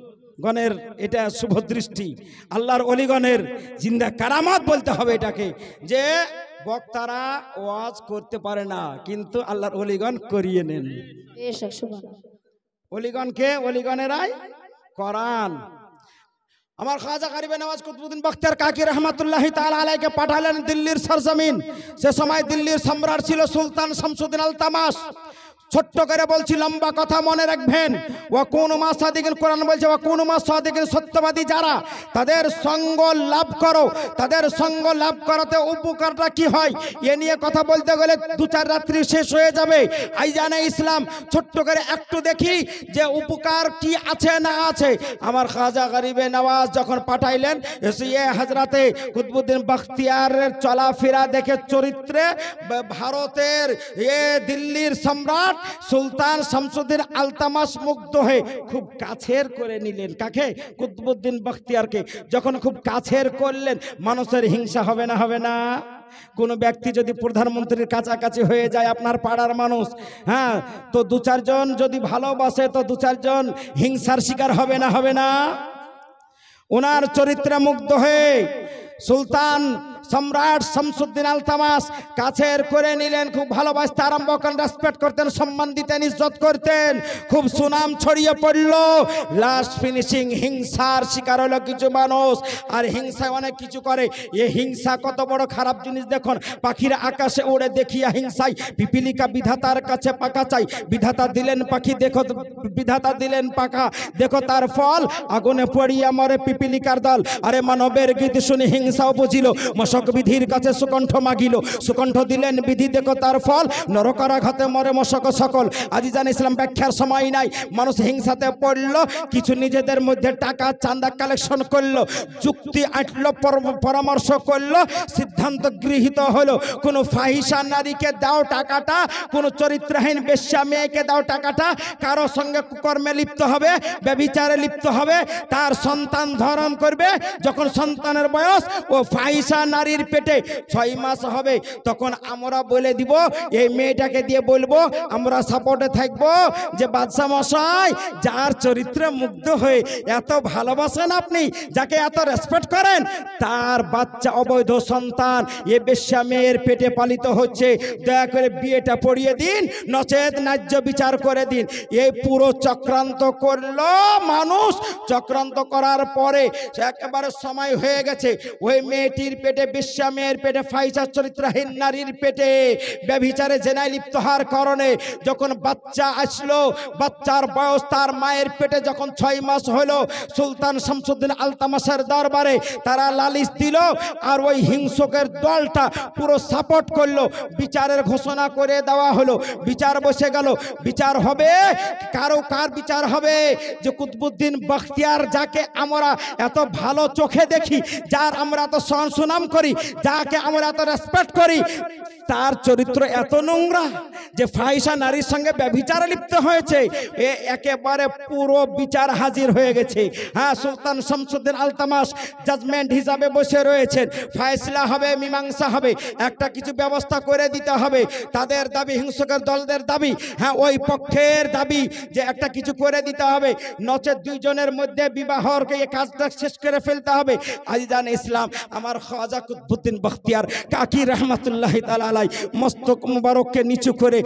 গণের এটা শুভ দৃষ্টি, আল্লাহর ওলিগণের জিন্দা কারামাত বলতে হবে এটাকে, যে বক্তারা ওয়াজ করতে পারে না কিন্তু আল্লাহর ওলিগণ করিয়ে নেন। বেশক সুবহানাল্লাহ। ওলিগণকে ওলিগণেরাই করান। আমার খাজা গরিবে নওয়াজ কুতুবউদ্দিন বখতিয়ার কাকি রহমাতুল্লাহি তাআলা আলাইহিকে পাঠালেন দিল্লির সরজমিন। সে সময় দিল্লির সম্রাট ছিল সুলতান শামসুদ্দিন আলতামাস। ছোট্ট করে বলছি, লম্বা কথা মনে রাখবেন। ওয়াকুনু মা সাদিকিন, কোরআন বলছে ওয়াকুনু মা সাদিকিন, সত্যবাদী যারা তাদের সঙ্গ লাভ করো। তাদের সঙ্গ লাভ করাতে উপকারটা কি হয় এ নিয়ে কথা বলতে গেলে 2-4 রাত্রি শেষ হয়ে যাবে। আইজানে ইসলাম ছোট্ট করে একটু দেখি যে উপকার কি আছে না আছে। আমার খাজা গরিবে নওয়াজ যখন পাঠাইলেন এসে হযরতে কুতুবউদ্দিন বখতিয়ারের চলাফেরা দেখে চরিত্রে ভারতের দিল্লির সম্রাট সুলতান শামসুদ্দিন আলতামাস মুগ্ধ হয়ে খুব কাছের করে নিলেন। কাকে? কুতুবউদ্দিন বখতিয়ারকে। যখন খুব কাছের করলেন মানুষের হিংসা হবে না? হবে না? কোন ব্যক্তি যদি প্রধানমন্ত্রীর কাছাকাছি হয়ে যায়, আপনার পাড়ার মানুষ, হ্যাঁ, তো 2-4 জন যদি ভালোবাসে তো 2-4 জন হিংসার শিকার হবে না? হবে না? ওনার চরিত্রে মুগ্ধ হয়ে সুলতান সম্রাট শামসুদ্দিন আলতামাস কাছের করে নিলেন, খুব ভালোবাসতে আরম্ভ করেন, রেসপেক্ট করতেন, সম্মান দিতেন, ইজ্জত করতেন, খুব সুনাম ছড়িয়ে পড়ল। লাস্ট ফিনিশিং হিংসার শিকার হলো কিছু মানুষ। আর হিংসায় অনেক কিছু করে। এ হিংসা কত বড় খারাপ জিনিস দেখুন। পাখিরা আকাশে উড়ে দেখিয়া হিংসায়, পিপিলিকা বিধাতার কাছে পাখা চাই, বিধাতা দিলেন পাখি দেখো, বিধাতা দিলেন পাখা দেখো তার ফল, আগুনে পড়িয়া মরে পিপিলিকার দল। আরে মানবের গীত শুনে হিংসাও বুঝিল, বিধির কাছে সুকণ্ঠ মাগিল, সুকণ্ঠ দিলেন বিধি দেখো তার ফল, নরকারাঘাতে মরে মশক সকল। আজি জান ইসলাম ব্যাখ্যার সময় নাই। মানুষ হিংসাতে পড়ল, কিছু নিজেদের মধ্যে টাকা চাঁদা কালেকশন করলো, যুক্তি আঁটলো, পরামর্শ করলো, সিদ্ধান্ত গৃহীত হলো কোনো ফাহিশা নারীকে দাও টাকাটা, কোনো চরিত্রহীন বেশ্যা মেয়েকে দাও টাকাটা, কারো সঙ্গে কুকর্মে লিপ্ত হবে, ব্যভিচারে লিপ্ত হবে, তার সন্তান ধারণ করবে, যখন সন্তানের বয়স ও ফাহিশা নারীর পেটে 6 মাস হবে, তখন আমরা বলে দিব, এই মেয়েটাকে দিয়ে বলবো, আমরা সাপোর্টে থাকবো যে বাদশা মশাই, যার চরিত্রে মুগ্ধ হয়ে এত ভালোবাসেন আপনি, যাকে এত রেসপেক্ট করেন, তার বাচ্চা অবৈধ সন্তান এ বেশ্যা মেয়ের পেটে পালিত হচ্ছে, দয়া করে বিয়েটা পড়িয়ে দিন, নচেত ন্যায্য বিচার করে দিন। এই পুরো চক্রান্ত করলো মানুষ। চক্রান্ত করার পরে একেবারে সময় হয়ে গেছে, ওই মেয়েটির পেটে, বেশ্যা মেয়ের পেটে, ফাহিশা চরিত্রহীন নারীর পেটে ব্যভিচারে জেনায় লিপ্ত হওয়ার কারণে যখন বাচ্চা আসলো, বাচ্চার বয়স তার মায়ের পেটে যখন 6 মাস হলো, সুলতান শামসুদ্দিন আলতামাশের দরবারে তারা লালিশ দিল, আর ওই হিংসকের দলটা পুরো সাপোর্ট করলো। বিচারের ঘোষণা করে দেওয়া হলো, বিচার বসে গেল। বিচার হবে কার বিচার হবে? যে কুতুবউদ্দিন বখতিয়ার, যাকে আমরা এত ভালো চোখে দেখি, যার আমরা এত সুনাম করি, যাকে আমরা এত রেসপেক্ট করি, তার চরিত্র এত নোংরা যে ফাহিশা নারীর সঙ্গে ব্যভিচারে লিপ্ত হয়েছে। একেবারে পুরো বিচার হাজির হয়ে গেছে। হ্যাঁ, সুলতান শামসুদ্দিন আলতামাশ জাজমেন্ট হিসাবে বসে রয়েছেন। ফয়সলা হবে, মীমাংসা হবে, একটা কিছু ব্যবস্থা করে দিতে হবে। তাদের দাবি, হিংসকের দলদের দাবি, হ্যাঁ ওই পক্ষের দাবি যে একটা কিছু করে দিতে হবে, নচেত দুইজনের মধ্যে বিবাহকে এই কাজটা শেষ করে ফেলতে হবে। আজিজান ইসলাম, আমার খাজা কুতুবউদ্দিন বখতিয়ার কাকি রহমাতুল্লাহ তাআলা আলাই মস্তক মুবারককে নিচু করে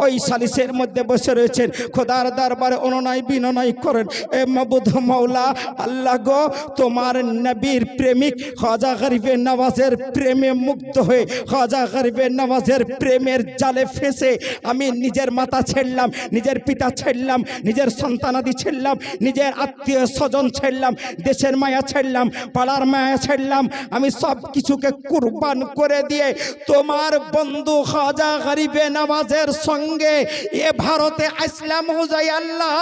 ওই সালিসের মধ্যে বসে রয়েছেন। খোদার দরবারে অনুনয় বিনয় করেন, এ মাবুদ মাওলা, আল্লাহ গো, তোমার নবীর প্রেমিক খাজা গরিবে নওয়াজের প্রেমে মুগ্ধ হয়ে, খাজা গরিবে নওয়াজের প্রেমের জালে ফেঁসে আমি নিজের মাতা ছেড়লাম, নিজের পিতা ছেড়লাম, নিজের সন্তানাদি ছেড়লাম, নিজের আত্মীয় স্বজন ছেড়লাম, দেশের মায়া ছেড়লাম, পাড়ার মায়া ছেড়লাম, আমি সব কিছুকে কুরবান করে দিয়ে তোমার বন্ধু খাজা গরিবে নওয়াজের সঙ্গে এ ভারতে আসলাম হুজাই আল্লাহ।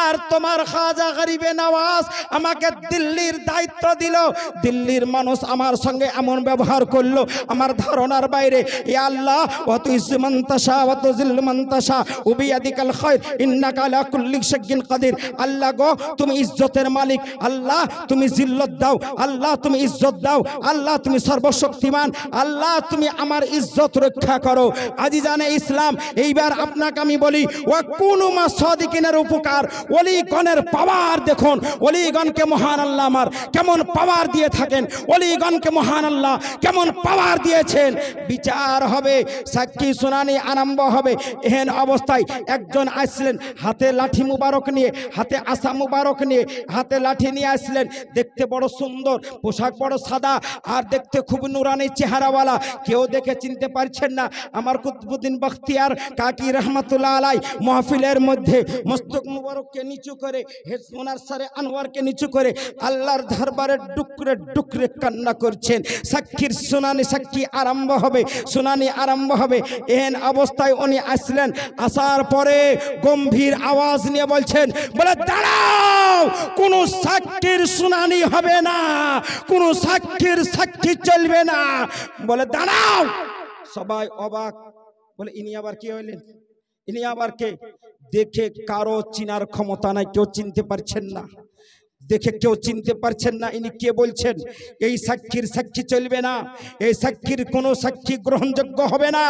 আর তোমার খাজা গরিবে নওয়াজ আমাকে দিল্লির দায়িত্ব দিল, দিল্লির মানুষ আমার সঙ্গে এমন ব্যবহার করলো আমার ধারণার বাইরে। এ আল্লাহ, ওয়া তুইজ্জু মান তাশা ওয়া তুযিল্লু মান তাশা ওয়া বিয়াদিকাল খায়র ইন্নাকা আলা কুল্লি শাইইন কাদির। আল্লাহ গো, তুমি ইজ্জতের মালিক, আল্লাহ তুমি জিল্লত দাও, আল্লাহ তুমি ইজ্জত দাও, আল্লাহ তুমি সর্বশক্তিমান, আল্লাহ তুমি আমার ইজ্জত রক্ষা করো। আজিজানে ইসলাম, এইবার আপনাকে আমি বলি, ওয়া কুনু মা সাদিকিনের উপকার, ওলিগণের পাওয়ার দেখুন, ওলিগণকে মহান আল্লাহ আমার কেমন পাওয়ার দিয়ে থাকেন, ওলিগণকে মহান আল্লাহ কেমন পাওয়ার দিয়েছেন। বিচার হবে, সাক্ষী শুনানি আরম্ভ হবে। এহেন অবস্থায় একজন আসলেন হাতে লাঠি মুবারক নিয়ে, হাতে আসা মুবারক নিয়ে, হাতে লাঠি নিয়ে আসলেন। দেখতে বড় সুন্দর, পোশাক বড় সাদা, আর দেখতে খুব নুরানি চেহারাওয়ালা। কেউ দেখে চিনতে পারছেন না। আমার কুতুবউদ্দিন বখতিয়ার কাকি রহমাতুল্লাহ আলাই মাহফিলের মধ্যে মস্তক মুবারককে নিচু করে, ওনার সারে আনোয়ারকে নিচু করে আল্লাহর দরবারে ডুকরে ডুকরে কান্না করছেন। সাক্ষীর শুনানি, সাক্ষী আরম্ভ হবে, শুনানি আরম্ভ হবে। এহেন অবস্থায় উনি আসলেন। আসার পরে গম্ভীর আওয়াজ নিয়ে বলছেন, বলে দাঁড়াও, কোন সাক্ষীর শুনানি হবে না, কোন সাক্ষীর সাক্ষী চলবে না। বলে দাঁড়াও, সবাই অবাক। বলে ইনি আবার কি হইলেন? ইনি আবার কে? দেখে কারো চিনার ক্ষমতা নাই, কেউ চিনতে পারছেন না, দেখে কেউ চিনতে পারছেন না ইনি কে বলছেন। এই সাক্ষীর সাক্ষী চলবে না, এই সাক্ষীর কোনো সাক্ষী গ্রহণযোগ্য হবে না,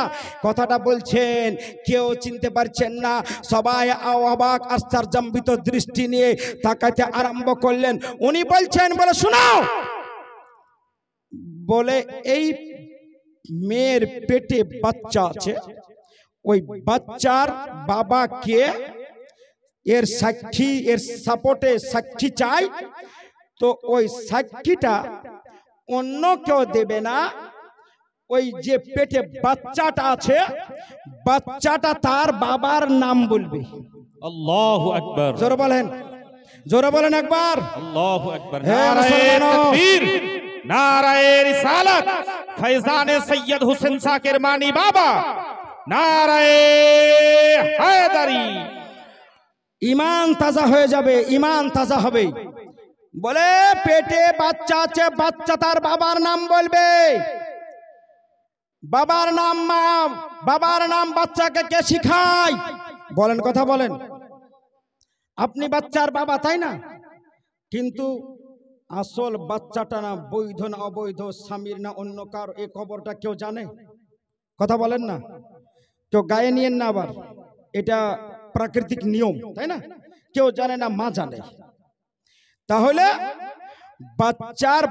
কথাটা বলছেন। কেউ চিনতে পারছেন না, সবাই অবাক আশ্চর্যজম্বিত দৃষ্টি নিয়ে তাকাতে আরম্ভ করলেন। উনি বলছেন, বলে শোনাও, বলে এই মেয়ের পেটে বাচ্চা আছে, ওই বাচ্চার বাবা কে, এর সাক্ষী, এর সাপোর্টে সাক্ষী চাই। তো ওই সাক্ষীটা অন্য কেউ দেবে না, ওই যে পেটে বাচ্চাটা আছে, বাচ্চাটা তার বাবার নাম বলবে। আল্লাহু আকবার, জোরে বলেন, জোরে বলেন একবার। আল্লাহু আকবার। হে নারায়ে মুসলমানো, তাকবীর, নারায়ে রিসালাত, ফয়জানে সৈয়দ হুসেন শাহ কিরমানি বাবা, নারায়ে হায়দারি। ইমান তাজা হয়ে যাবে, ইমান তাজা হবে। বলে পেটে বাচ্চা আছে, বাচ্চা তার বাবার নাম বলবে। বাবার নাম, মা বাবার নাম বাচ্চাকে কে শিখায়? বলেন, কথা বলেন। আপনি বাচ্চার বাবা, তাই না? কিন্তু আসল বাচ্চাটা না বৈধ না অবৈধ, স্বামীর না অন্য কার, এই খবরটা কেউ জানে? কথা বলেন না, কেউ গায়ে নিয়েন না আবার, এটা প্রাকৃতিক নিয়ম, তাই না? কেউ জানে না, মা জানে। তাহলে বাচ্চার